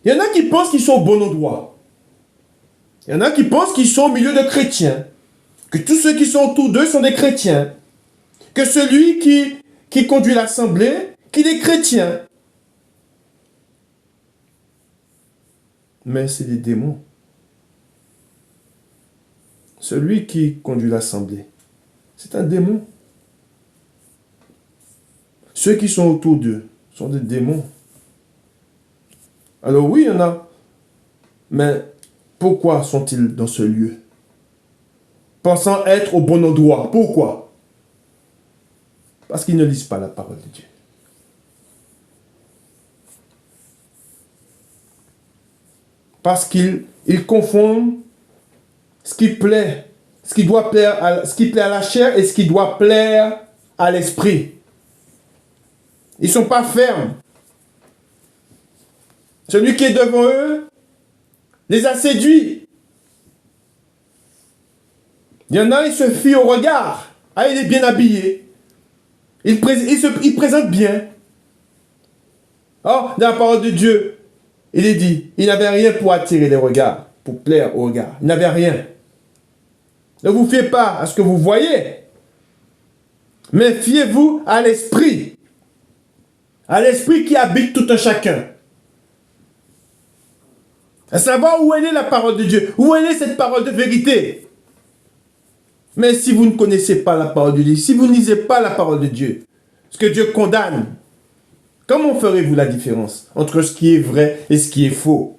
Il y en a qui pensent qu'ils sont au bon endroit. Il y en a qui pensent qu'ils sont au milieu de chrétiens. Que tous ceux qui sont autour d'eux sont des chrétiens. Que celui qui conduit l'assemblée, qu'il est chrétien. Mais c'est des démons. Celui qui conduit l'assemblée, c'est un démon. Ceux qui sont autour d'eux sont des démons. Alors oui, il y en a. Mais pourquoi sont-ils dans ce lieu? Pensant être au bon endroit. Pourquoi? Parce qu'ils ne lisent pas la parole de Dieu. Parce qu'ils confondent ce qui plaît, ce qui plaît à la chair et ce qui doit plaire à l'esprit. Ils ne sont pas fermes. Celui qui est devant eux les a séduits. Il y en a, il se fie au regard. Ah, il est bien habillé. Il présente bien. Oh, dans la parole de Dieu, il est dit, il n'avait rien pour attirer les regards, pour plaire aux regards. Il n'avait rien. Ne vous fiez pas à ce que vous voyez, mais fiez-vous à l'esprit qui habite tout un chacun. À savoir où elle est la parole de Dieu, où elle est cette parole de vérité. Mais si vous ne connaissez pas la parole de Dieu, si vous ne lisez pas la parole de Dieu, ce que Dieu condamne, comment ferez-vous la différence entre ce qui est vrai et ce qui est faux?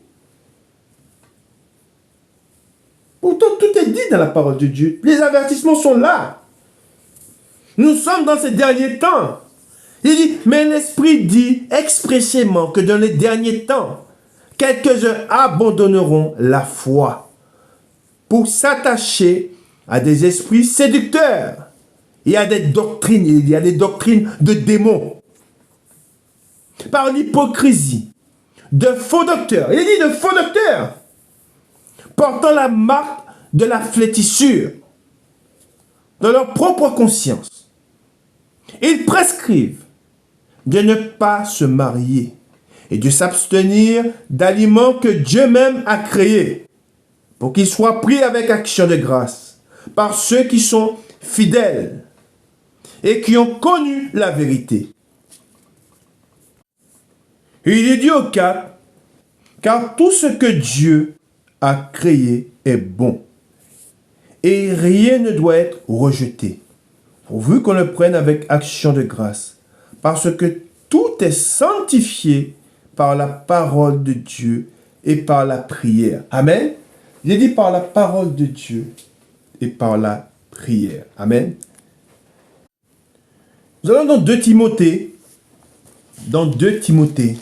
Pourtant, tout est dit dans la parole de Dieu. Les avertissements sont là. Nous sommes dans ces derniers temps. Il dit, mais l'Esprit dit expressément que dans les derniers temps, quelques-uns abandonneront la foi pour s'attacher à des esprits séducteurs et à des doctrines. Il y a des doctrines de démons. Par l'hypocrisie de faux docteurs. Il dit de faux docteurs portant la marque de la flétrissure dans leur propre conscience. Ils prescrivent de ne pas se marier et de s'abstenir d'aliments que Dieu même a créés pour qu'ils soient pris avec action de grâce par ceux qui sont fidèles et qui ont connu la vérité. Et il est dit au 4, car tout ce que Dieu a créé est bon, et rien ne doit être rejeté, pourvu qu'on le prenne avec action de grâce, parce que tout est sanctifié par la parole de Dieu et par la prière. Amen. Il est dit par la parole de Dieu et par la prière. Amen. Nous allons dans 2 Timothée. Dans 2 Timothée.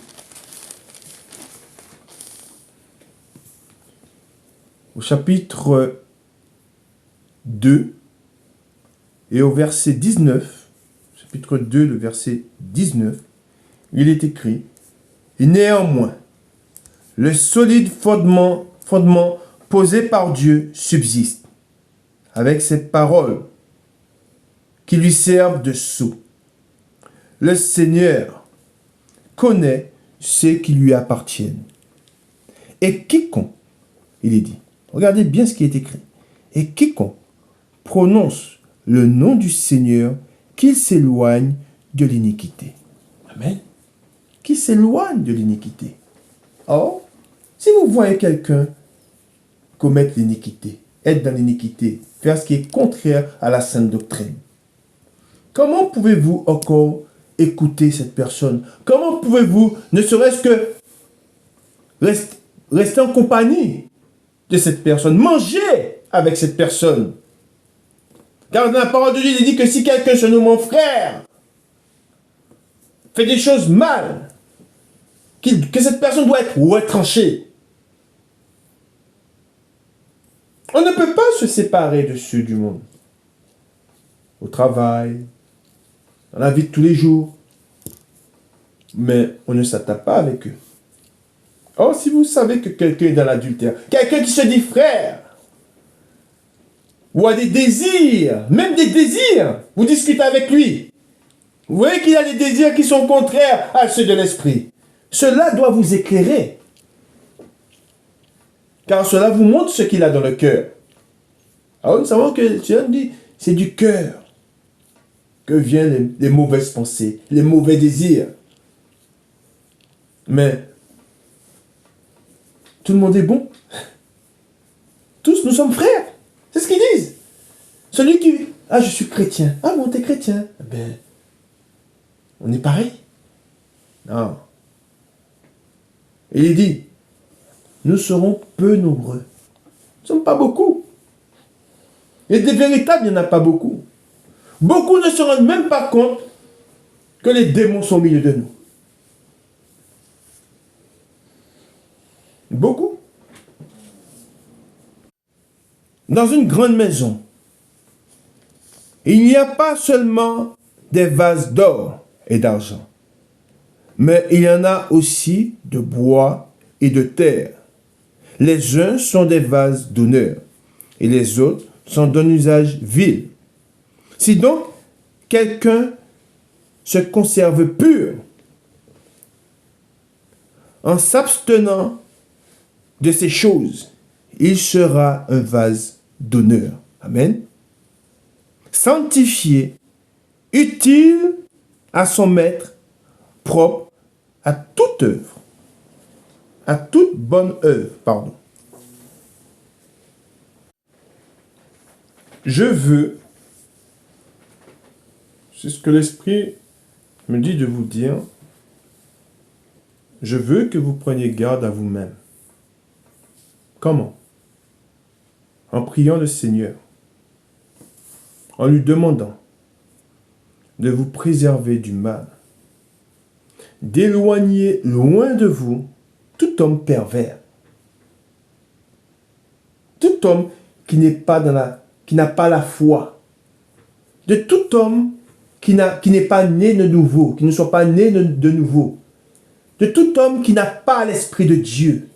Au chapitre 2 et au verset 19, chapitre 2, le verset 19, il est écrit, « Et néanmoins, le solide fondement posé par Dieu subsiste, avec ces paroles qui lui servent de sceau. Le Seigneur connaît ceux qui lui appartiennent. Et quiconque, il est dit, regardez bien ce qui est écrit. Et quiconque prononce le nom du Seigneur, qu'il s'éloigne de l'iniquité. » Amen. Qu'il s'éloigne de l'iniquité. Or, si vous voyez quelqu'un commettre l'iniquité, être dans l'iniquité, faire ce qui est contraire à la sainte doctrine, comment pouvez-vous encore écouter cette personne? Comment pouvez-vous, ne serait-ce que rester en compagnie de cette personne, manger avec cette personne? Car dans la parole de Dieu, il dit que si quelqu'un se nomme mon frère, fait des choses mal, que cette personne doit être retranchée. On ne peut pas se séparer de ceux du monde. Au travail, dans la vie de tous les jours. Mais on ne s'attaque pas avec eux. Or, si vous savez que quelqu'un est dans l'adultère, quelqu'un qui se dit frère, ou a des désirs, même des désirs, vous discutez avec lui. Vous voyez qu'il a des désirs qui sont contraires à ceux de l'esprit. Cela doit vous éclairer. Car cela vous montre ce qu'il a dans le cœur. Alors nous savons que Dieu dit, c'est du cœur que viennent les mauvaises pensées, les mauvais désirs. Mais tout le monde est bon. Tous nous sommes frères. C'est ce qu'ils disent. Celui qui... Ah, je suis chrétien. Ah, bon, t'es chrétien. Ben, on est pareil. Non. Et il dit, nous serons peu nombreux. Nous ne sommes pas beaucoup. Et des véritables, il n'y en a pas beaucoup. Beaucoup ne se rendent même pas compte que les démons sont au milieu de nous. Beaucoup. Dans une grande maison, il n'y a pas seulement des vases d'or et d'argent, mais il y en a aussi de bois et de terre. Les uns sont des vases d'honneur et les autres sont d'un usage vil. Si donc quelqu'un se conserve pur en s'abstenant de ces choses, il sera un vase d'honneur. Amen. Sanctifié, utile à son maître, propre à toute œuvre. À toute bonne œuvre, pardon. Je veux, c'est ce que l'Esprit me dit de vous dire, je veux que vous preniez garde à vous-même. Comment? En priant le Seigneur, en lui demandant de vous préserver du mal, d'éloigner loin de vous tout homme pervers, tout homme qui n'est pas qui n'a pas la foi, de tout homme qui n'est pas né de nouveau, qui ne soit pas né de nouveau, de tout homme qui n'a pas l'Esprit de Dieu,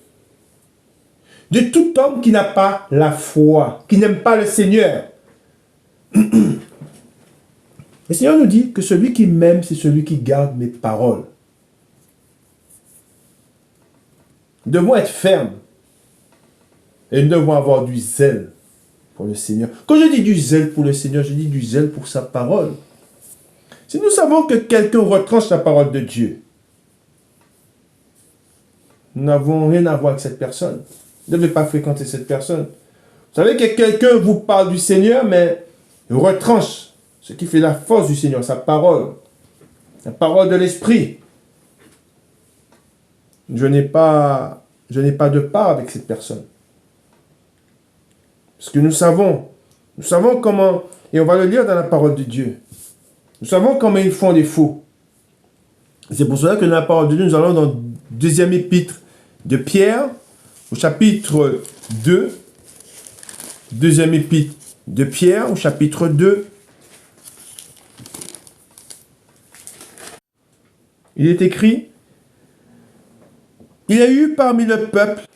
de tout homme qui n'a pas la foi, qui n'aime pas le Seigneur. Le Seigneur nous dit que celui qui m'aime, c'est celui qui garde mes paroles. Nous devons être fermes et nous devons avoir du zèle pour le Seigneur. Quand je dis du zèle pour le Seigneur, je dis du zèle pour sa parole. Si nous savons que quelqu'un retranche la parole de Dieu, nous n'avons rien à voir avec cette personne. Vous ne devez pas fréquenter cette personne. Vous savez que quelqu'un vous parle du Seigneur, mais il retranche ce qui fait la force du Seigneur, sa parole. La parole de l'Esprit. Je n'ai pas de part avec cette personne. Parce que nous savons comment, et on va le lire dans la parole de Dieu, nous savons comment ils font des faux. C'est pour cela que dans la parole de Dieu, nous allons dans le deuxième épître de Pierre, au chapitre 2, deuxième épître de Pierre, au chapitre 2. Il est écrit, il y a eu parmi le peuple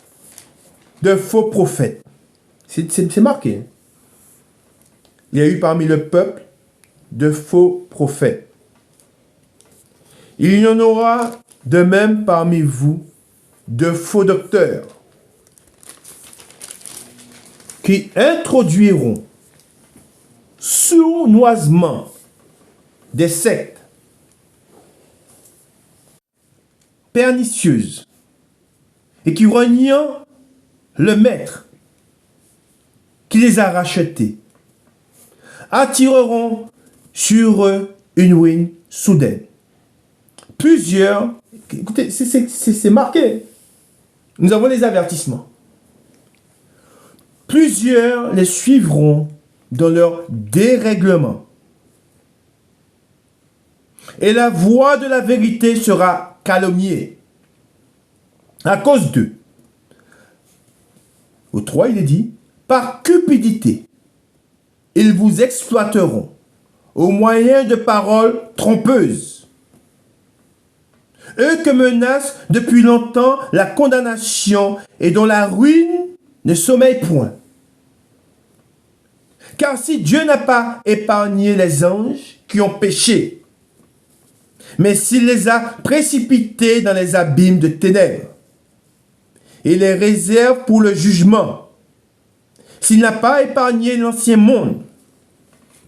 de faux prophètes. C'est marqué. Il y a eu parmi le peuple de faux prophètes. Il y en aura de même parmi vous de faux docteurs qui introduiront sournoisement des sectes pernicieuses et qui, reniant le maître qui les a rachetés, attireront sur eux une ruine soudaine. Plusieurs, écoutez, c'est marqué, nous avons des avertissements. Plusieurs les suivront dans leur dérèglement. Et la voix de la vérité sera calomniée à cause d'eux. Au 3, il est dit, par cupidité, ils vous exploiteront au moyen de paroles trompeuses. Eux que menace depuis longtemps la condamnation et dont la ruine ne sommeille point. Car si Dieu n'a pas épargné les anges qui ont péché, mais s'il les a précipités dans les abîmes de ténèbres, et les réserve pour le jugement, s'il n'a pas épargné l'ancien monde,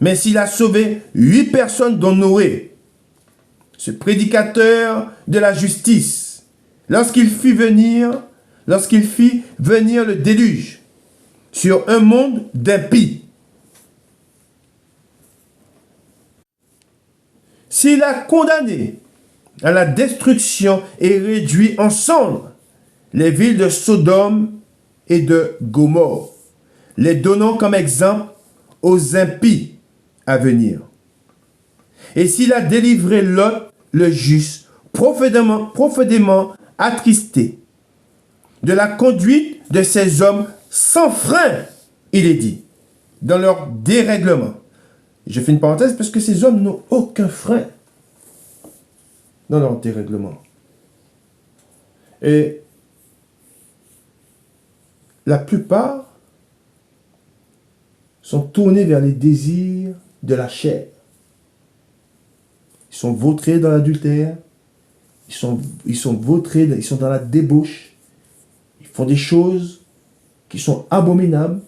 mais s'il a sauvé 8 personnes dont Noé, ce prédicateur de la justice, lorsqu'il fit venir le déluge sur un monde d'impies. S'il a condamné à la destruction et réduit en cendres les villes de Sodome et de Gomorrhe, les donnant comme exemple aux impies à venir. Et s'il a délivré Lot, le juste, profondément attristé de la conduite de ces hommes sans frein, il est dit, dans leur dérèglement. Je fais une parenthèse parce que ces hommes n'ont aucun frein dans leur dérèglement. Et la plupart sont tournés vers les désirs de la chair. Ils sont vautrés dans l'adultère, ils sont vautrés, ils sont dans la débauche, ils font des choses qui sont abominables.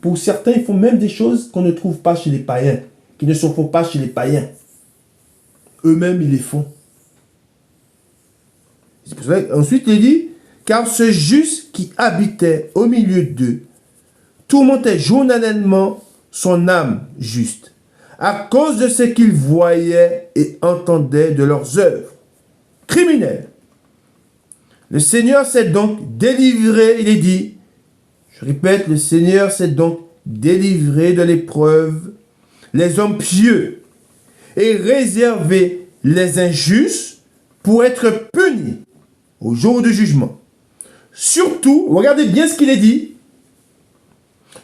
Pour certains, ils font même des choses qu'on ne trouve pas chez les païens, qui ne se font pas chez les païens. Eux-mêmes, ils les font. C'est pour ça qu'ensuite, il dit, car ce juste qui habitait au milieu d'eux tourmentait journellement son âme juste, à cause de ce qu'ils voyaient et entendaient de leurs œuvres criminelles. Le Seigneur s'est donc délivré, il est dit, je répète, le Seigneur s'est donc délivré de l'épreuve les hommes pieux et réservé les injustes pour être punis au jour du jugement. Surtout, regardez bien ce qu'il est dit,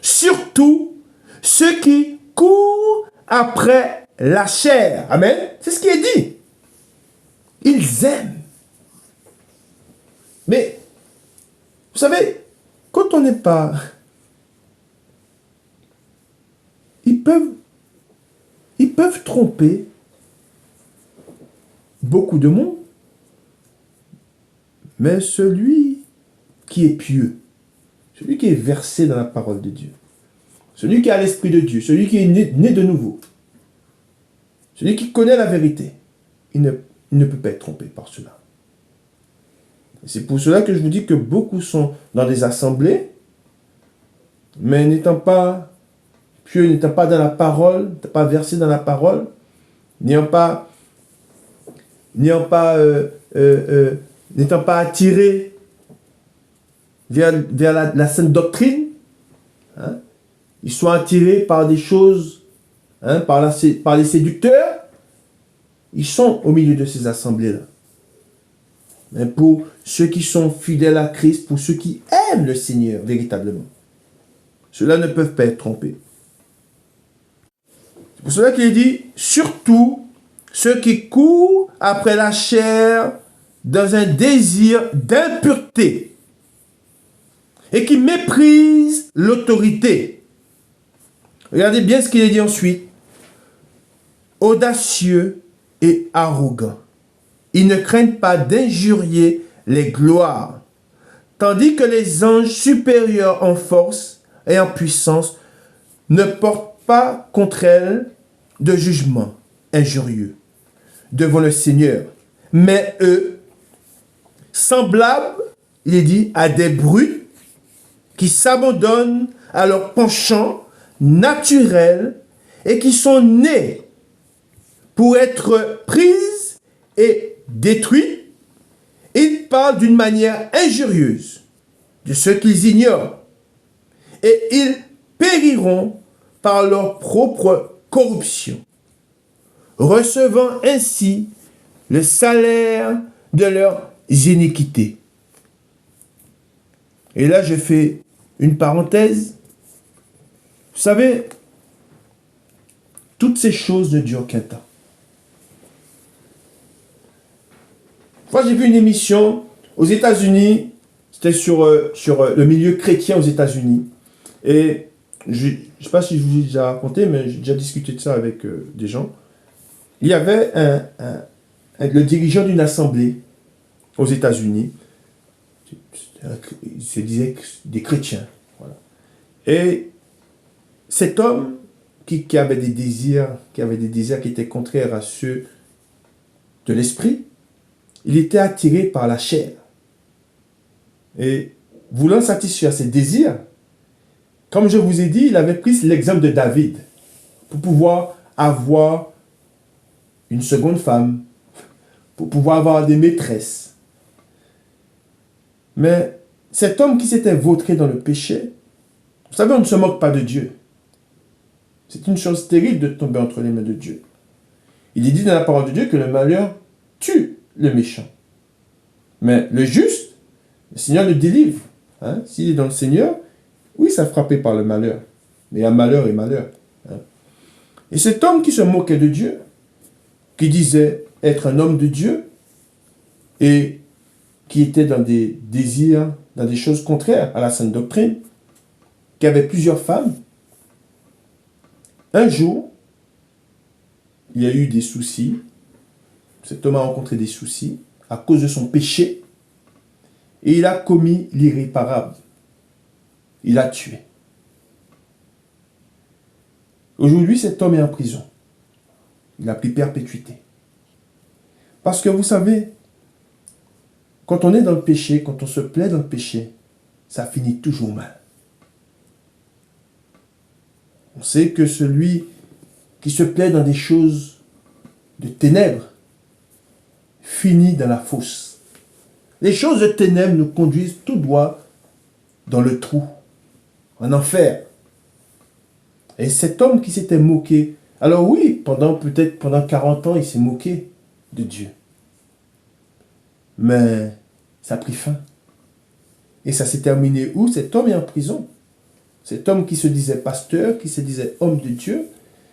surtout ceux qui courent après la chair. Amen. C'est ce qui est dit. Ils aiment. Mais, vous savez, quand on n'est pas... Ils peuvent tromper beaucoup de monde, mais celui qui est pieux, celui qui est versé dans la parole de Dieu, celui qui a l'Esprit de Dieu, celui qui est né de nouveau, celui qui connaît la vérité, il ne peut pas être trompé par cela. C'est pour cela que je vous dis que beaucoup sont dans des assemblées, mais n'étant pas pieux, n'étant pas dans la parole, n'étant pas versé dans la parole, n'étant pas attiré vers la sainte doctrine, hein, ils sont attirés par des choses, hein, par les séducteurs, ils sont au milieu de ces assemblées-là. Mais pour ceux qui sont fidèles à Christ, pour ceux qui aiment le Seigneur véritablement, ceux-là ne peuvent pas être trompés. C'est pour cela qu'il est dit, surtout ceux qui courent après la chair dans un désir d'impureté et qui méprisent l'autorité. Regardez bien ce qu'il est dit ensuite. Audacieux et arrogants. Ils ne craignent pas d'injurier les gloires, tandis que les anges supérieurs en force et en puissance ne portent pas contre elles de jugement injurieux devant le Seigneur. Mais eux, semblables, il est dit, à des brutes qui s'abandonnent à leur penchant naturel et qui sont nés pour être prises et détruites, ils parlent d'une manière injurieuse de ce qu'ils ignorent et ils périront par leur propre corruption, recevant ainsi le salaire de leurs iniquités. Et là, je fais une parenthèse. Vous savez, toutes ces choses ne durent qu'un temps. Moi, j'ai vu une émission aux États-Unis, c'était sur le milieu chrétien aux États-Unis. Et je ne sais pas si je vous ai déjà raconté, mais j'ai déjà discuté de ça avec des gens. Il y avait le dirigeant d'une assemblée aux États-Unis. Il se disait des chrétiens. Voilà. Et cet homme qui avait des désirs qui étaient contraires à ceux de l'esprit, il était attiré par la chair. Et voulant satisfaire ses désirs, comme je vous ai dit, il avait pris l'exemple de David pour pouvoir avoir une seconde femme, pour pouvoir avoir des maîtresses. Mais cet homme qui s'était vautré dans le péché, vous savez, on ne se moque pas de Dieu. C'est une chose terrible de tomber entre les mains de Dieu. Il est dit dans la parole de Dieu que le malheur tue le méchant. Mais le juste, le Seigneur le délivre. Hein? S'il est dans le Seigneur, oui, ça frappé par le malheur. Mais il y a malheur et malheur. Hein? Et cet homme qui se moquait de Dieu, qui disait être un homme de Dieu, et qui était dans des désirs, dans des choses contraires à la sainte doctrine, qui avait plusieurs femmes, un jour, il y a eu des soucis. Cet homme a rencontré des soucis à cause de son péché. Et il a commis l'irréparable. Il a tué. Aujourd'hui, cet homme est en prison. Il a pris perpétuité. Parce que vous savez, quand on est dans le péché, quand on se plaît dans le péché, ça finit toujours mal. On sait que celui qui se plaît dans des choses de ténèbres finit dans la fosse. Les choses de ténèbres nous conduisent tout droit dans le trou, en enfer. Et cet homme qui s'était moqué, alors oui, peut-être pendant 40 ans, il s'est moqué de Dieu. Mais ça a pris fin. Et ça s'est terminé où? Cet homme est en prison. Cet homme qui se disait pasteur, qui se disait homme de Dieu,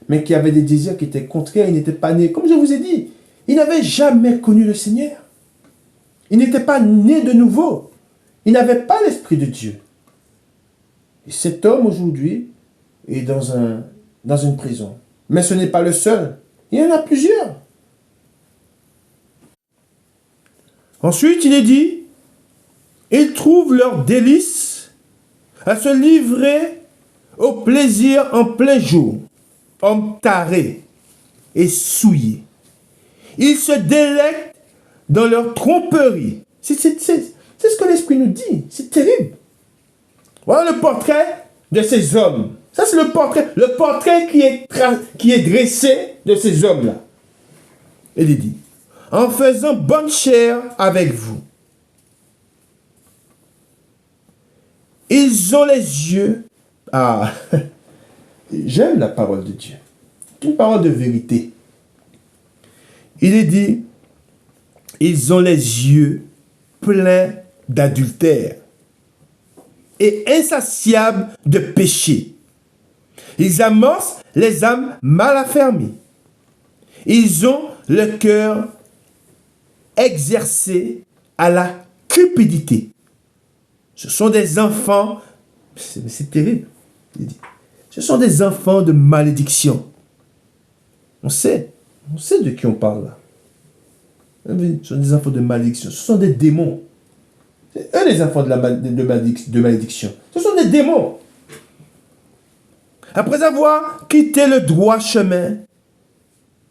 mais qui avait des désirs qui étaient contraires, il n'était pas né. Comme je vous ai dit, il n'avait jamais connu le Seigneur. Il n'était pas né de nouveau. Il n'avait pas l'Esprit de Dieu. Et cet homme aujourd'hui est dans une prison. Mais ce n'est pas le seul. Il y en a plusieurs. Ensuite, il est dit, ils trouvent leur délice à se livrer au plaisir en plein jour, hommes tarés et souillés. Ils se délectent dans leur tromperie. C'est ce que l'Esprit nous dit. C'est terrible. Voilà le portrait de ces hommes. Ça, c'est le portrait qui est dressé de ces hommes-là. Il est dit, en faisant bonne chère avec vous. Ils ont les yeux. Ah, j'aime la parole de Dieu. C'est une parole de vérité. Il est dit, ils ont les yeux pleins d'adultère et insatiables de péché. Ils amassent les âmes mal affermies. Ils ont le cœur exercé à la cupidité. Ce sont des enfants, c'est terrible, il dit. Ce sont des enfants de malédiction. On sait de qui on parle là. Ce sont des enfants de malédiction. Ce sont des démons. C'est eux les enfants de malédiction. Ce sont des démons. Après avoir quitté le droit chemin,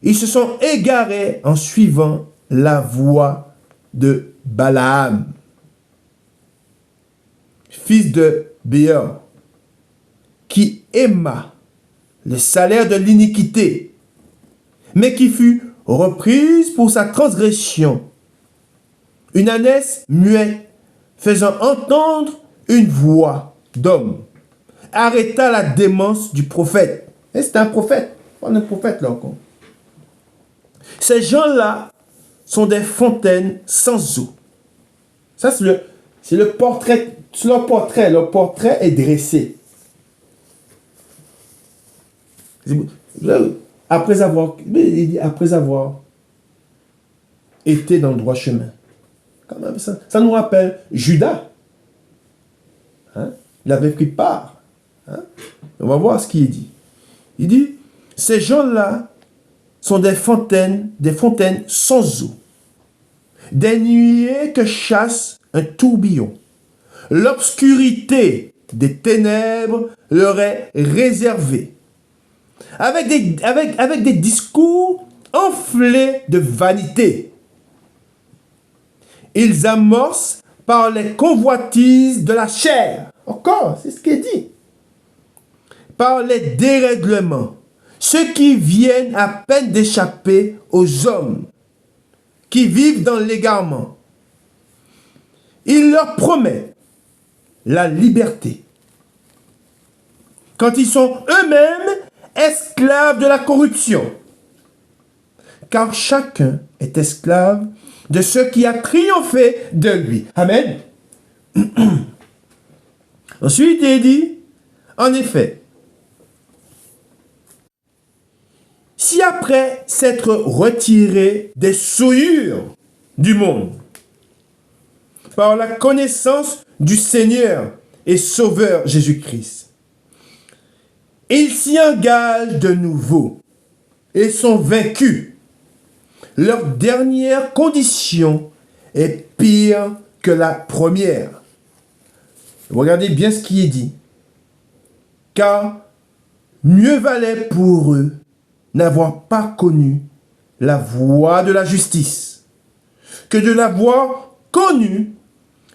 ils se sont égarés en suivant la voie de Balaam, fils de Béor, qui aima le salaire de l'iniquité, mais qui fut reprise pour sa transgression. Une ânesse muette, faisant entendre une voix d'homme, arrêta la démence du prophète. Et c'est un prophète. Pas un prophète là encore. Ces gens-là sont des fontaines sans eau. Ça, c'est le portrait. C'est leur portrait. Leur portrait est dressé. Après avoir été dans le droit chemin. Quand même, ça nous rappelle Judas. Hein? Il avait pris part. Hein? On va voir ce qu'il dit. Il dit, ces gens-là sont des fontaines sans eau. Des nuées que chasse un tourbillon. L'obscurité des ténèbres leur est réservée. Avec des discours enflés de vanité. Ils amorcent par les convoitises de la chair. Encore, c'est ce qu'il dit. Par les dérèglements. Ceux qui viennent à peine d'échapper aux hommes qui vivent dans l'égarement. Il leur promet la liberté. Quand ils sont eux-mêmes esclaves de la corruption. Car chacun est esclave de ce qui a triomphé de lui. Amen. Ensuite, il dit, en effet, si après s'être retiré des souillures du monde, par la connaissance du Seigneur et Sauveur Jésus-Christ, ils s'y engagent de nouveau et sont vaincus. Leur dernière condition est pire que la première. Regardez bien ce qui est dit. Car mieux valait pour eux n'avoir pas connu la voie de la justice que de l'avoir connue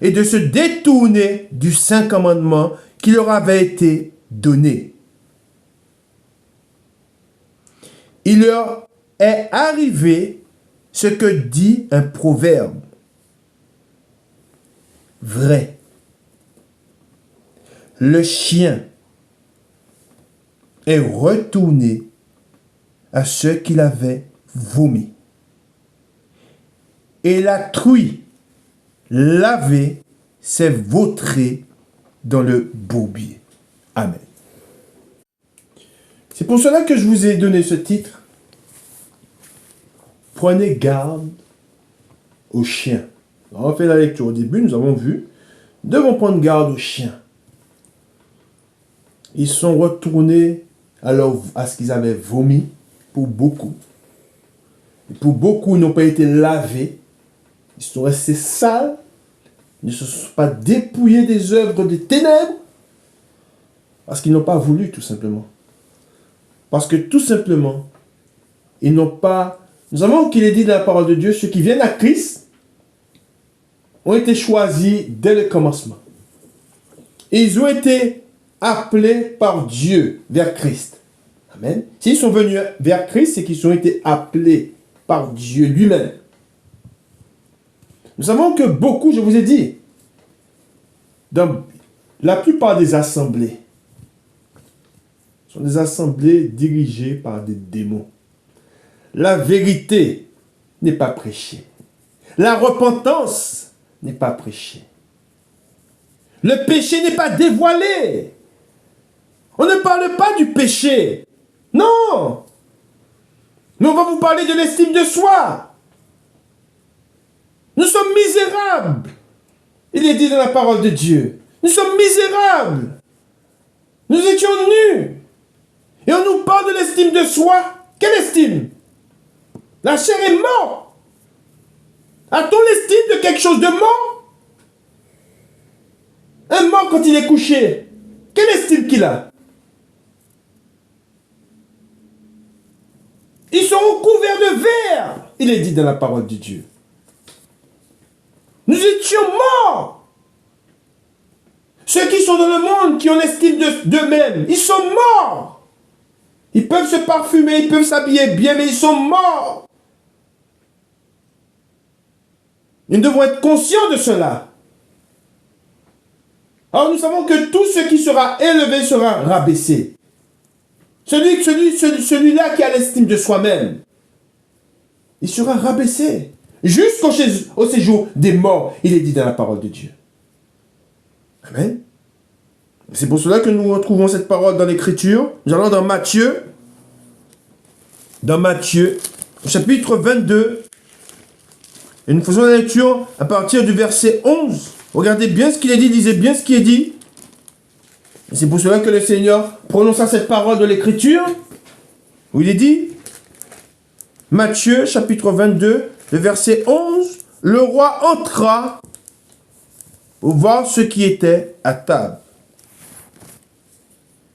et de se détourner du saint commandement qui leur avait été donné. Il leur est arrivé ce que dit un proverbe. Vrai. Le chien est retourné à ce qu'il avait vomi. Et la truie lavée s'est vautrée dans le bourbier. Amen. C'est pour cela que je vous ai donné ce titre. Prenez garde aux chiens. On a fait la lecture au début, nous avons vu. Nous devons prendre garde aux chiens. Ils sont retournés à ce qu'ils avaient vomi pour beaucoup. Et pour beaucoup, ils n'ont pas été lavés. Ils sont restés sales. Ils ne se sont pas dépouillés des œuvres des ténèbres. Parce qu'ils n'ont pas voulu, tout simplement. Parce que, tout simplement, ils n'ont pas... Nous avons qu'il est dit dans la parole de Dieu, ceux qui viennent à Christ ont été choisis dès le commencement. Et ils ont été appelés par Dieu vers Christ. Amen. S'ils sont venus vers Christ, c'est qu'ils ont été appelés par Dieu lui-même. Nous savons que beaucoup, je vous ai dit, dans la plupart des assemblées, sont des assemblées dirigées par des démons. La vérité n'est pas prêchée. La repentance n'est pas prêchée. Le péché n'est pas dévoilé. On ne parle pas du péché. Non. Mais on va vous parler de l'estime de soi. Nous sommes misérables. Il est dit dans la parole de Dieu. Nous sommes misérables. Nous étions nus. Et on nous parle de l'estime de soi. Quelle estime? La chair est morte. A-t-on l'estime de quelque chose de mort? Un mort quand il est couché, quelle estime qu'il a? Ils seront couverts de verre, il est dit dans la parole de Dieu. Nous étions morts. Ceux qui sont dans le monde, qui ont l'estime d'eux-mêmes, ils sont morts. Ils peuvent se parfumer, ils peuvent s'habiller bien, mais ils sont morts. Nous devons être conscients de cela. Alors nous savons que tout ce qui sera élevé sera rabaissé. Celui-là qui a l'estime de soi-même, il sera rabaissé jusqu'au séjour des morts. Il est dit dans la parole de Dieu. Amen. C'est pour cela que nous retrouvons cette parole dans l'Écriture. Nous allons dans Matthieu. Dans Matthieu, chapitre 22. Et nous faisons la lecture à partir du verset 11. Regardez bien ce qu'il est dit, lisez bien ce qui est dit. Et c'est pour cela que le Seigneur prononça cette parole de l'Écriture, où il est dit, Matthieu, chapitre 22, le verset 11, le roi entra pour voir ce qui était à table.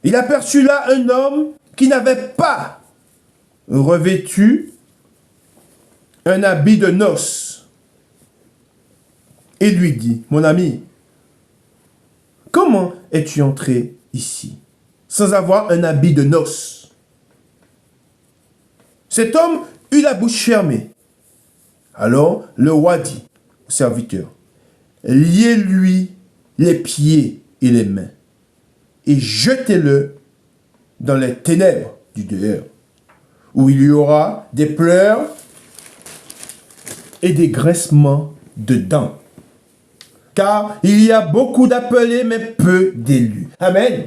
Il aperçut là un homme qui n'avait pas revêtu un habit de noces et lui dit, mon ami, comment es-tu entré ici sans avoir un habit de noces? Cet homme eut la bouche fermée. Alors le roi dit au serviteur, liez-lui les pieds et les mains et jetez-le dans les ténèbres du dehors, où il y aura des pleurs et des grincements de dents. Car il y a beaucoup d'appelés, mais peu d'élus. Amen.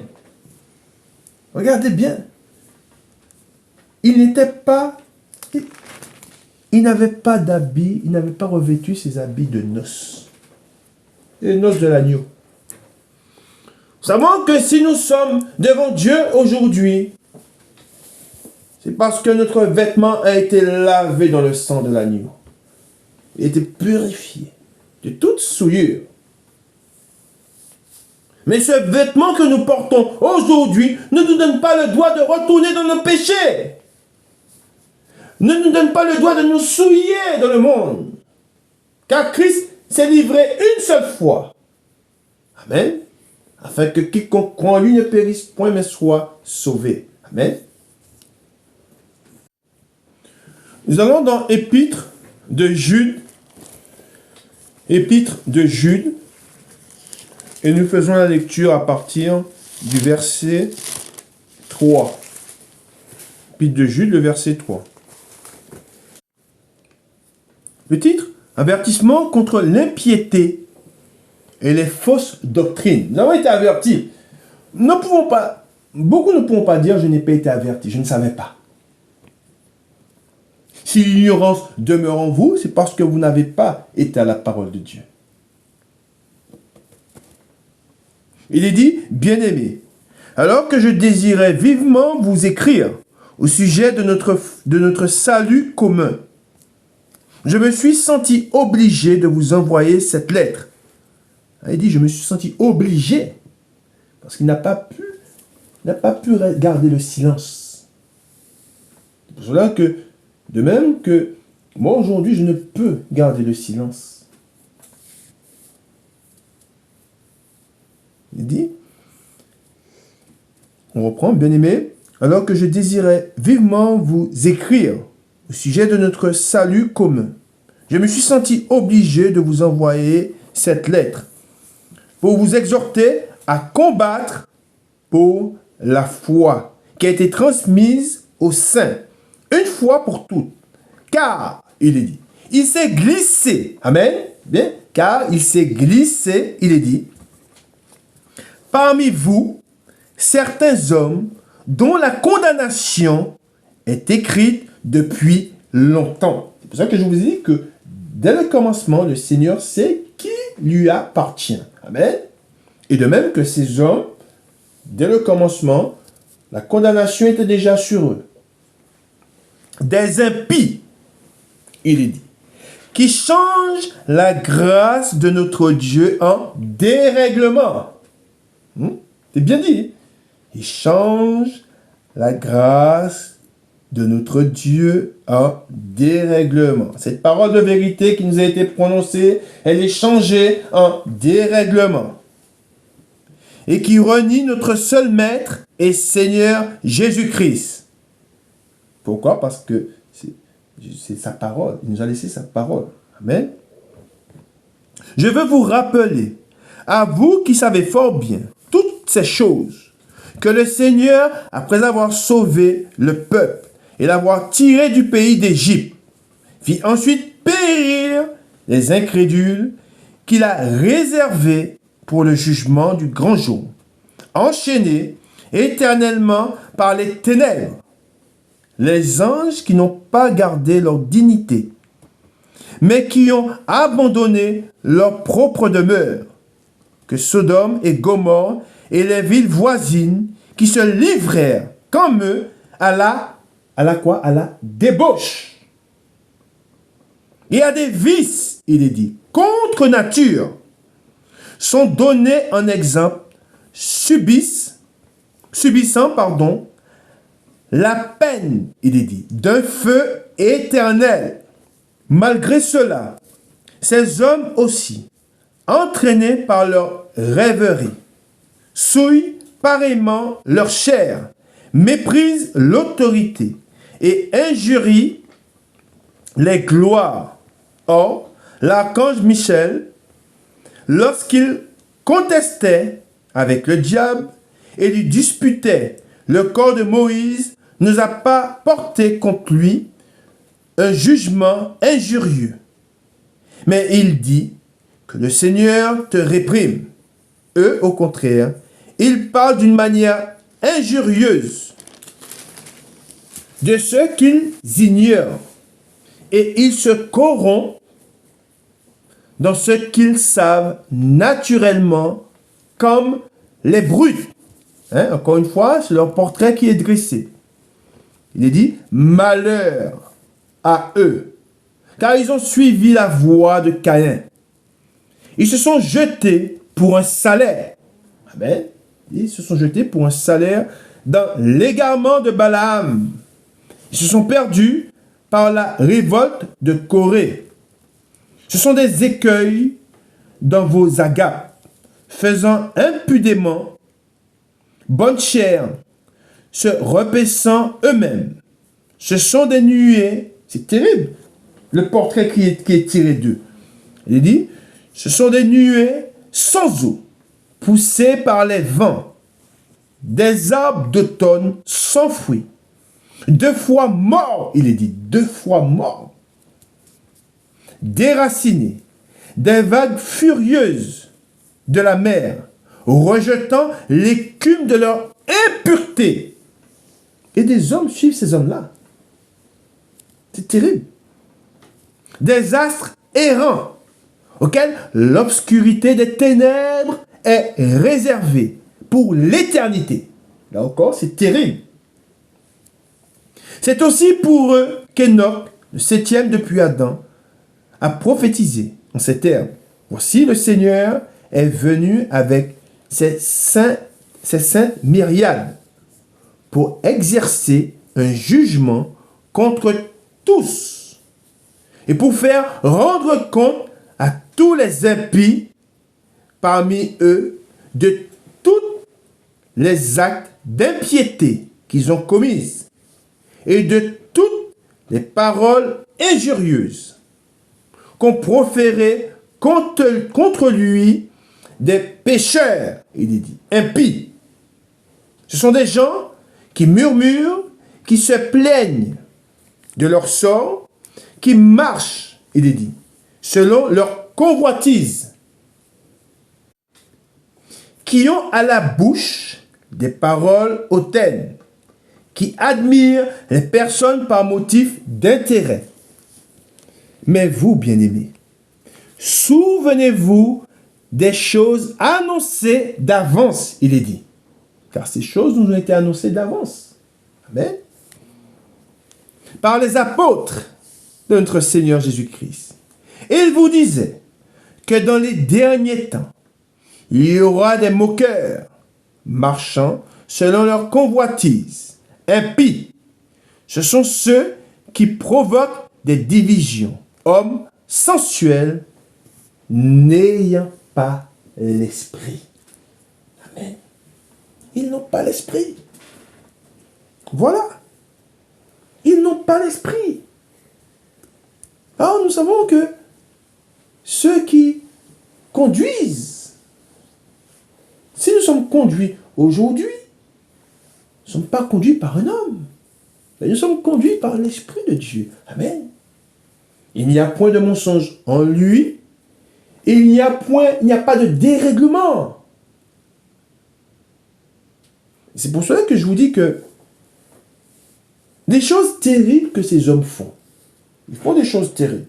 Regardez bien. Il n'avait pas d'habit, il n'avait pas revêtu ses habits de noces. Les noces de l'agneau. Nous savons que si nous sommes devant Dieu aujourd'hui, c'est parce que notre vêtement a été lavé dans le sang de l'agneau. Il a été purifié de toute souillure. Mais ce vêtement que nous portons aujourd'hui ne nous donne pas le droit de retourner dans nos péchés. Ne nous donne pas le droit de nous souiller dans le monde. Car Christ s'est livré une seule fois. Amen. Afin que quiconque croit en lui ne périsse point, mais soit sauvé. Amen. Nous allons dans Épître de Jude. Épître de Jude. Et nous faisons la lecture à partir du verset 3. Épître de Jude, le verset 3. Le titre, avertissement contre l'impiété et les fausses doctrines. Nous avons été avertis. Beaucoup ne pourront pas dire, je n'ai pas été averti, je ne savais pas. Si l'ignorance demeure en vous, c'est parce que vous n'avez pas été à la parole de Dieu. Il est dit, bien-aimés, alors que je désirais vivement vous écrire au sujet de notre salut commun, je me suis senti obligé de vous envoyer cette lettre. Il dit, je me suis senti obligé, parce qu'il n'a pas pu garder le silence. C'est pour cela que, de même que moi aujourd'hui, je ne peux garder le silence. Il dit, on reprend, bien-aimés, alors que je désirais vivement vous écrire au sujet de notre salut commun, je me suis senti obligé de vous envoyer cette lettre pour vous exhorter à combattre pour la foi qui a été transmise aux saints, une fois pour toutes. Car, il est dit, il s'est glissé, amen, bien, car il s'est glissé, il est dit, parmi vous, certains hommes dont la condamnation est écrite depuis longtemps. C'est pour ça que je vous dis que dès le commencement, le Seigneur sait qui lui appartient. Amen. Et de même que ces hommes, dès le commencement, la condamnation était déjà sur eux. Des impies, il est dit, qui changent la grâce de notre Dieu en dérèglement. C'est bien dit. Il change la grâce de notre Dieu en dérèglement. Cette parole de vérité qui nous a été prononcée, elle est changée en dérèglement. Et qui renie notre seul Maître et Seigneur Jésus-Christ. Pourquoi? Parce que c'est sa parole. Il nous a laissé sa parole. Amen. Je veux vous rappeler, à vous qui savez fort bien toutes ces choses, que le Seigneur, après avoir sauvé le peuple et l'avoir tiré du pays d'Égypte, fit ensuite périr les incrédules qu'il a réservés pour le jugement du grand jour, enchaînés éternellement par les ténèbres, les anges qui n'ont pas gardé leur dignité, mais qui ont abandonné leur propre demeure, que Sodome et Gomorrhe et les villes voisines qui se livrèrent comme eux à la débauche et à des vices, il est dit, contre nature, sont donnés en exemple, subissant, la peine, il est dit, d'un feu éternel. Malgré cela, ces hommes aussi, entraînés par leur rêverie, souillent pareillement leur chair, méprisent l'autorité et injurient les gloires. Or, l'archange Michel, lorsqu'il contestait avec le diable et lui disputait le corps de Moïse, ne nous a pas porté contre lui un jugement injurieux. Mais il dit que le Seigneur te réprime. Eux, au contraire, ils parlent d'une manière injurieuse de ce qu'ils ignorent et ils se corrompent dans ce qu'ils savent naturellement comme les brutes. Encore une fois, c'est leur portrait qui est dressé. Il est dit, malheur à eux, car ils ont suivi la voie de Caïn. Ils se sont jetés pour un salaire. Amen. Ils se sont jetés pour un salaire dans l'égarement de Balaam. Ils se sont perdus par la révolte de Corée. Ce sont des écueils dans vos agapes, faisant impudemment bonne chère, se repaissant eux-mêmes. Ce sont des nuées, c'est terrible, le portrait qui est tiré d'eux. Il dit, ce sont des nuées sans eau, poussées par les vents, des arbres d'automne sans fruits, 2 fois morts, il est dit, 2 fois morts, déracinés, des vagues furieuses de la mer, rejetant l'écume de leur impureté. Et des hommes suivent ces hommes-là. C'est terrible. Des astres errants, auxquels l'obscurité des ténèbres est réservée pour l'éternité. Là encore, c'est terrible. C'est aussi pour eux qu'Enoch, le 7e depuis Adam, a prophétisé en ces termes. Voici le Seigneur est venu avec ses saintes myriades pour exercer un jugement contre tous et pour faire rendre compte à tous les impies parmi eux de tous les actes d'impiété qu'ils ont commis et de toutes les paroles injurieuses qu'on proférait contre lui des pécheurs, il est dit, impies. Ce sont des gens qui murmurent, qui se plaignent de leur sort, qui marchent, il est dit, selon leur convoitise, qui ont à la bouche des paroles hautaines, qui admirent les personnes par motif d'intérêt. Mais vous, bien-aimés, souvenez-vous des choses annoncées d'avance, il est dit. Car ces choses nous ont été annoncées d'avance. Amen. Par les apôtres de notre Seigneur Jésus-Christ. Et il vous disait que dans les derniers temps, il y aura des moqueurs, marchant selon leur convoitise, impies. Ce sont ceux qui provoquent des divisions, hommes sensuels, n'ayant pas l'esprit. Amen. Ils n'ont pas l'esprit. Voilà. Ils n'ont pas l'esprit. Alors nous savons que ceux qui conduisent, si nous sommes conduits aujourd'hui, ne sommes pas conduits par un homme, mais nous sommes conduits par l'Esprit de Dieu. Amen. Il n'y a point de mensonge en lui, il n'y a pas de dérèglement. C'est pour cela que je vous dis que des choses terribles que ces hommes font, ils font des choses terribles.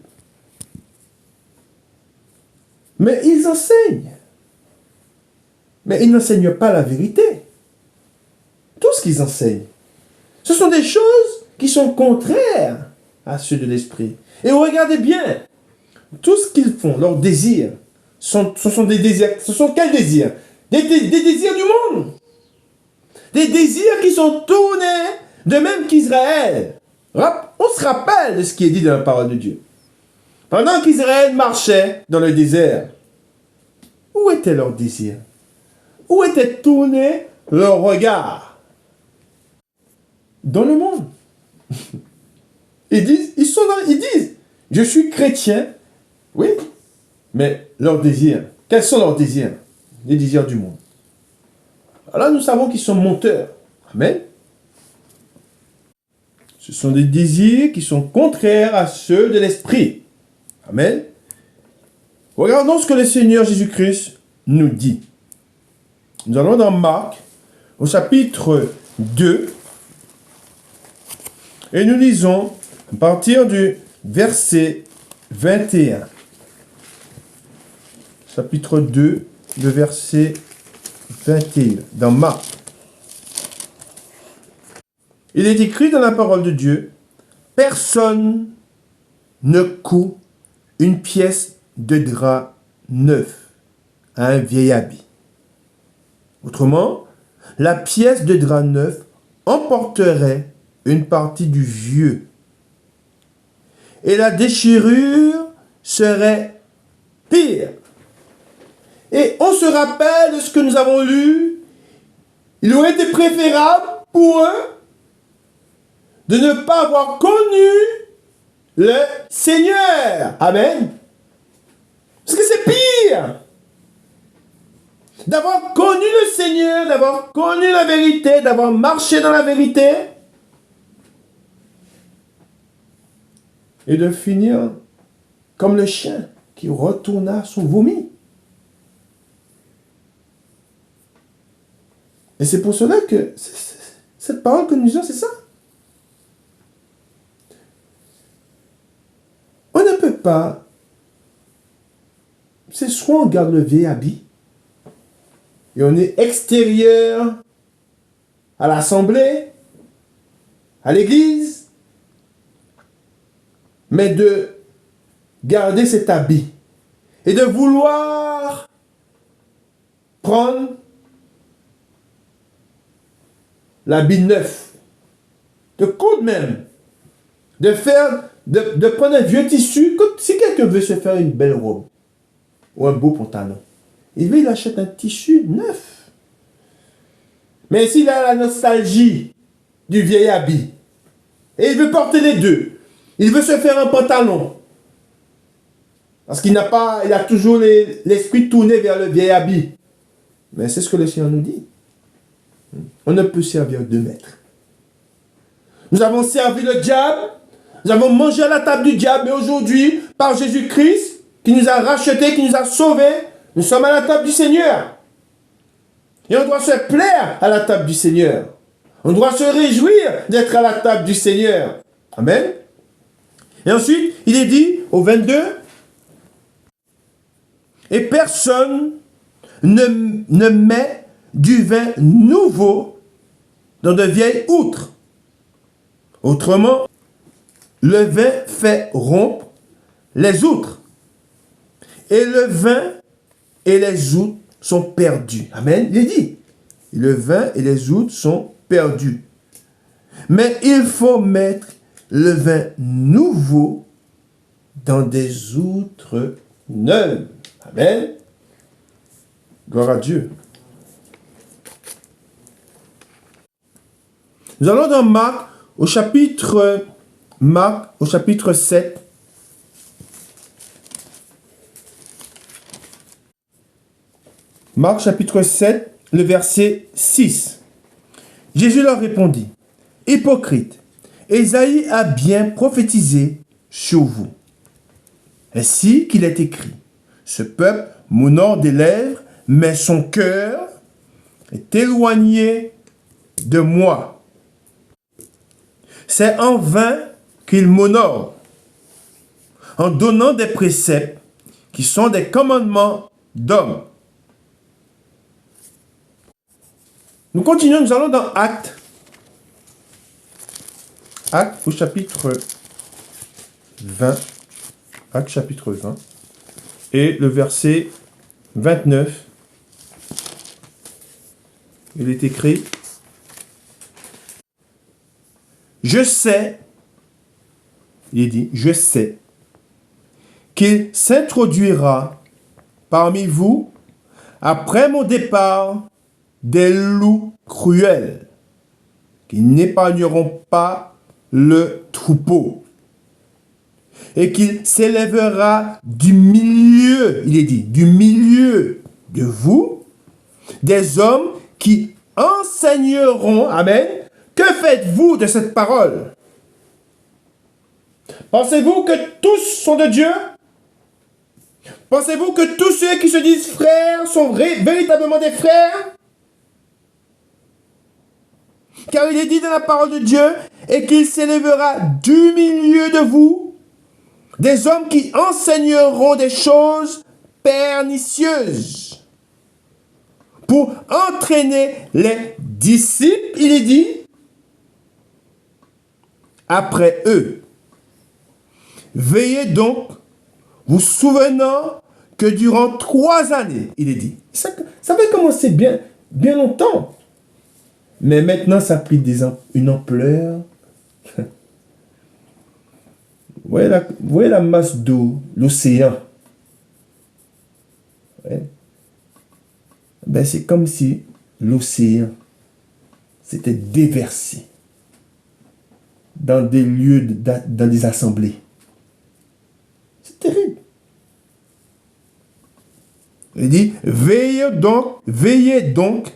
Mais ils enseignent. Mais ils n'enseignent pas la vérité. Tout ce qu'ils enseignent, ce sont des choses qui sont contraires à ceux de l'esprit. Et regardez bien, tout ce qu'ils font, leurs désirs, ce sont des désirs. Ce sont quels désirs? Des désirs du monde. Des désirs qui sont tournés de même qu'Israël. On se rappelle de ce qui est dit dans la parole de Dieu. Pendant qu'Israël marchait dans le désert, où étaient leurs désirs? Où était tourné leur regard? Dans le monde. Ils disent, je suis chrétien. Oui, mais leurs désirs, quels sont leurs désirs? Les désirs du monde. Alors nous savons qu'ils sont menteurs. Amen. Ce sont des désirs qui sont contraires à ceux de l'esprit. Amen. Regardons ce que le Seigneur Jésus-Christ nous dit. Nous allons dans Marc, au chapitre 2, et nous lisons à partir du verset 21. Chapitre 2, le verset 21, dans Marc. Il est écrit dans la parole de Dieu, « Personne ne coud une pièce de drap neuf à un vieil habit. Autrement, la pièce de drap neuf emporterait une partie du vieux, et la déchirure serait pire. » Et on se rappelle de ce que nous avons lu. Il aurait été préférable pour eux de ne pas avoir connu le Seigneur. Amen. Parce que c'est pire d'avoir connu le Seigneur, d'avoir connu la vérité, d'avoir marché dans la vérité et de finir comme le chien qui retourna son vomi. Et c'est pour cela que cette parole que nous disons, c'est ça. On ne peut pas. C'est soit on garde le vieil habit et on est extérieur à l'assemblée, à l'église, mais de garder cet habit et de vouloir prendre l'habit neuf, de coudre même, de prendre un vieux tissu. Si quelqu'un veut se faire une belle robe ou un beau pantalon, il achète un tissu neuf. Mais s'il a la nostalgie du vieil habit et il veut porter les deux, il veut se faire un pantalon parce il a toujours l'esprit tourné vers le vieil habit. Mais c'est ce que le Seigneur nous dit. On ne peut servir deux maîtres. Nous avons servi le diable, nous avons mangé à la table du diable, mais aujourd'hui, par Jésus-Christ, qui nous a rachetés, qui nous a sauvés, nous sommes à la table du Seigneur. Et on doit se plaire à la table du Seigneur. On doit se réjouir d'être à la table du Seigneur. Amen. Et ensuite, il est dit au 22, « Et personne ne met du vin nouveau dans de vieilles outres. Autrement, le vin fait rompre les outres. Et le vin et les outres sont perdus. » Amen. Il est dit. Le vin et les outres sont perdus. Mais il faut mettre le vin nouveau dans des outres neuves. Amen. Gloire à Dieu. Nous allons dans Marc au chapitre 7. Marc chapitre 7, le verset 6. Jésus leur répondit, hypocrite, Ésaïe a bien prophétisé sur vous. Ainsi qu'il est écrit, ce peuple m'honore des lèvres, mais son cœur est éloigné de moi. C'est en vain qu'il m'honore, en donnant des préceptes qui sont des commandements d'hommes. Nous continuons, nous allons dans Actes. Actes au chapitre 20. Actes chapitre 20. Et le verset 29. Il est écrit, je sais, il est dit, je sais, qu'il s'introduira parmi vous, après mon départ, des loups cruels, qui n'épargneront pas le troupeau, et qu'il s'élèvera du milieu, il est dit, du milieu de vous, des hommes qui enseigneront, amen. Que faites-vous de cette parole? Pensez-vous que tous sont de Dieu? Pensez-vous que tous ceux qui se disent frères sont véritablement des frères? Car il est dit dans la parole de Dieu, et qu'il s'élèvera du milieu de vous des hommes qui enseigneront des choses pernicieuses pour entraîner les disciples, il est dit, après eux. Veillez donc, vous souvenant que durant 3 années, il est dit, ça avait commencé bien longtemps, mais maintenant ça a pris une ampleur. Vous voyez la masse d'eau, l'océan. Ouais. Ben, c'est comme si l'océan s'était déversé dans des lieux, dans des assemblées. C'est terrible. Il dit, veillez donc,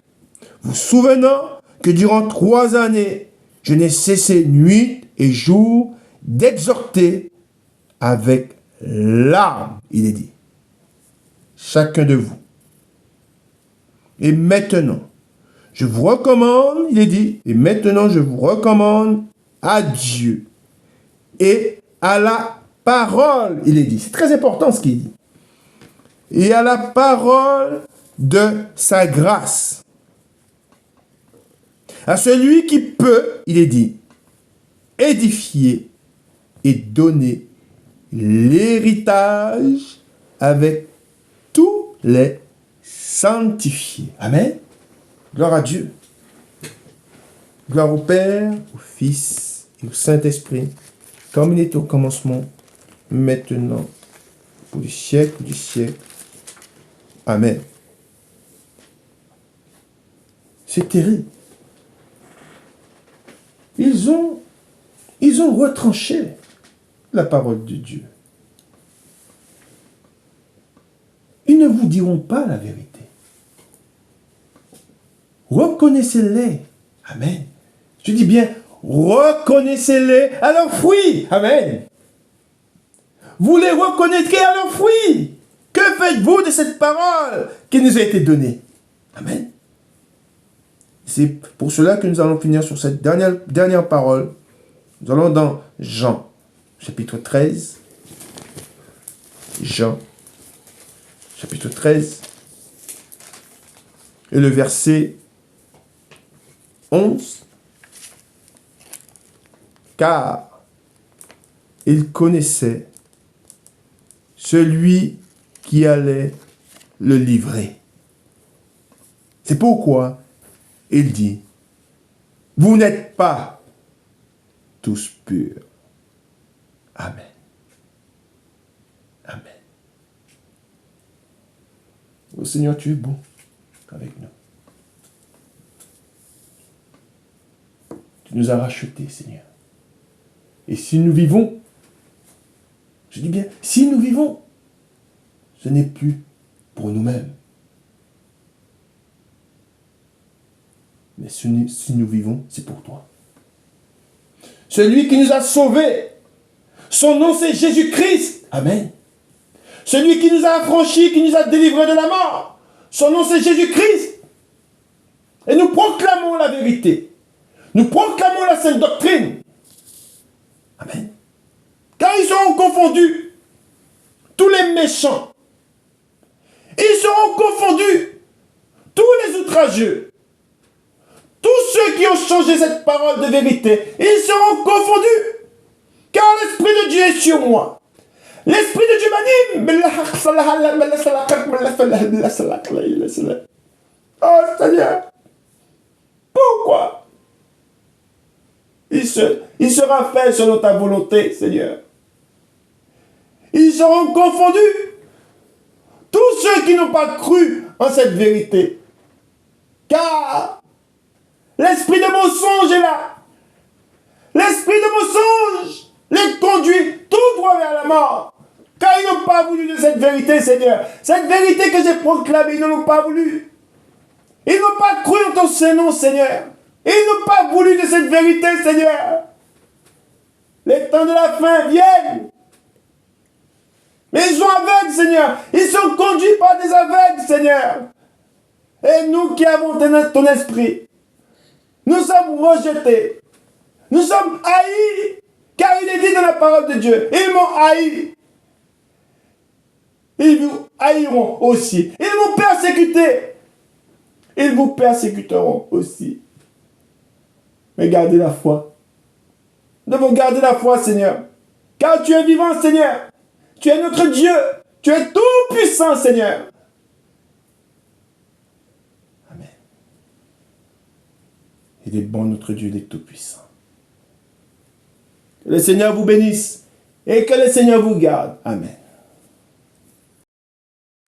vous souvenant que durant 3 années, je n'ai cessé nuit et jour d'exhorter avec larmes, il est dit, chacun de vous. Et maintenant, je vous recommande, il est dit, et maintenant je vous recommande à Dieu et à la parole, il est dit. C'est très important ce qu'il dit. Et à la parole de sa grâce. À celui qui peut, il est dit, édifier et donner l'héritage avec tous les sanctifiés. Amen. Gloire à Dieu. Gloire au Père, au Fils et au Saint-Esprit, comme il est au commencement, maintenant, pour les siècles du siècle. Amen. C'est terrible. Ils ont retranché la parole de Dieu. Ils ne vous diront pas la vérité. Reconnaissez-les. Amen. Je dis bien, reconnaissez-les à leurs fruits. Amen. Vous les reconnaîtrez à leurs fruits. Que faites-vous de cette parole qui nous a été donnée? Amen. C'est pour cela que nous allons finir sur cette dernière parole. Nous allons dans Jean, chapitre 13. Jean, chapitre 13. Et le verset 11. Car il connaissait celui qui allait le livrer. C'est pourquoi il dit, vous n'êtes pas tous purs. Amen. Amen. Oh Seigneur, tu es bon avec nous. Tu nous as rachetés, Seigneur. Et si nous vivons, je dis bien, si nous vivons, ce n'est plus pour nous-mêmes. Mais si nous vivons, c'est pour toi. Celui qui nous a sauvés, son nom c'est Jésus-Christ. Amen. Celui qui nous a affranchis, qui nous a délivrés de la mort, son nom c'est Jésus-Christ. Et nous proclamons la vérité. Nous proclamons la sainte doctrine. Amen. Car ils seront confondus, tous les méchants. Ils seront confondus, tous les outrageux. Tous ceux qui ont changé cette parole de vérité, ils seront confondus. Car l'Esprit de Dieu est sur moi. L'Esprit de Dieu m'anime. Oh Seigneur, pourquoi il sera fait selon ta volonté, Seigneur. Ils seront confondus. Tous ceux qui n'ont pas cru en cette vérité. Car l'esprit de mensonge est là. L'esprit de mensonge les conduit tout droit vers la mort. Car ils n'ont pas voulu de cette vérité, Seigneur. Cette vérité que j'ai proclamée, ils n'ont pas voulu. Ils n'ont pas cru en ton Saint-Nom, Seigneur. Ils n'ont pas voulu de cette vérité, Seigneur. Les temps de la fin viennent. Mais ils sont aveugles, Seigneur. Ils sont conduits par des aveugles, Seigneur. Et nous qui avons ton esprit, nous sommes rejetés. Nous sommes haïs. Car il est dit dans la parole de Dieu, ils m'ont haï. Ils vous haïront aussi. Ils m'ont persécuté. Ils vous persécuteront aussi. Mais gardez la foi. Nous devons garder la foi, Seigneur. Car tu es vivant, Seigneur. Tu es notre Dieu. Tu es tout puissant, Seigneur. Amen. Il est bon, notre Dieu, il est tout puissant. Que le Seigneur vous bénisse et que le Seigneur vous garde. Amen.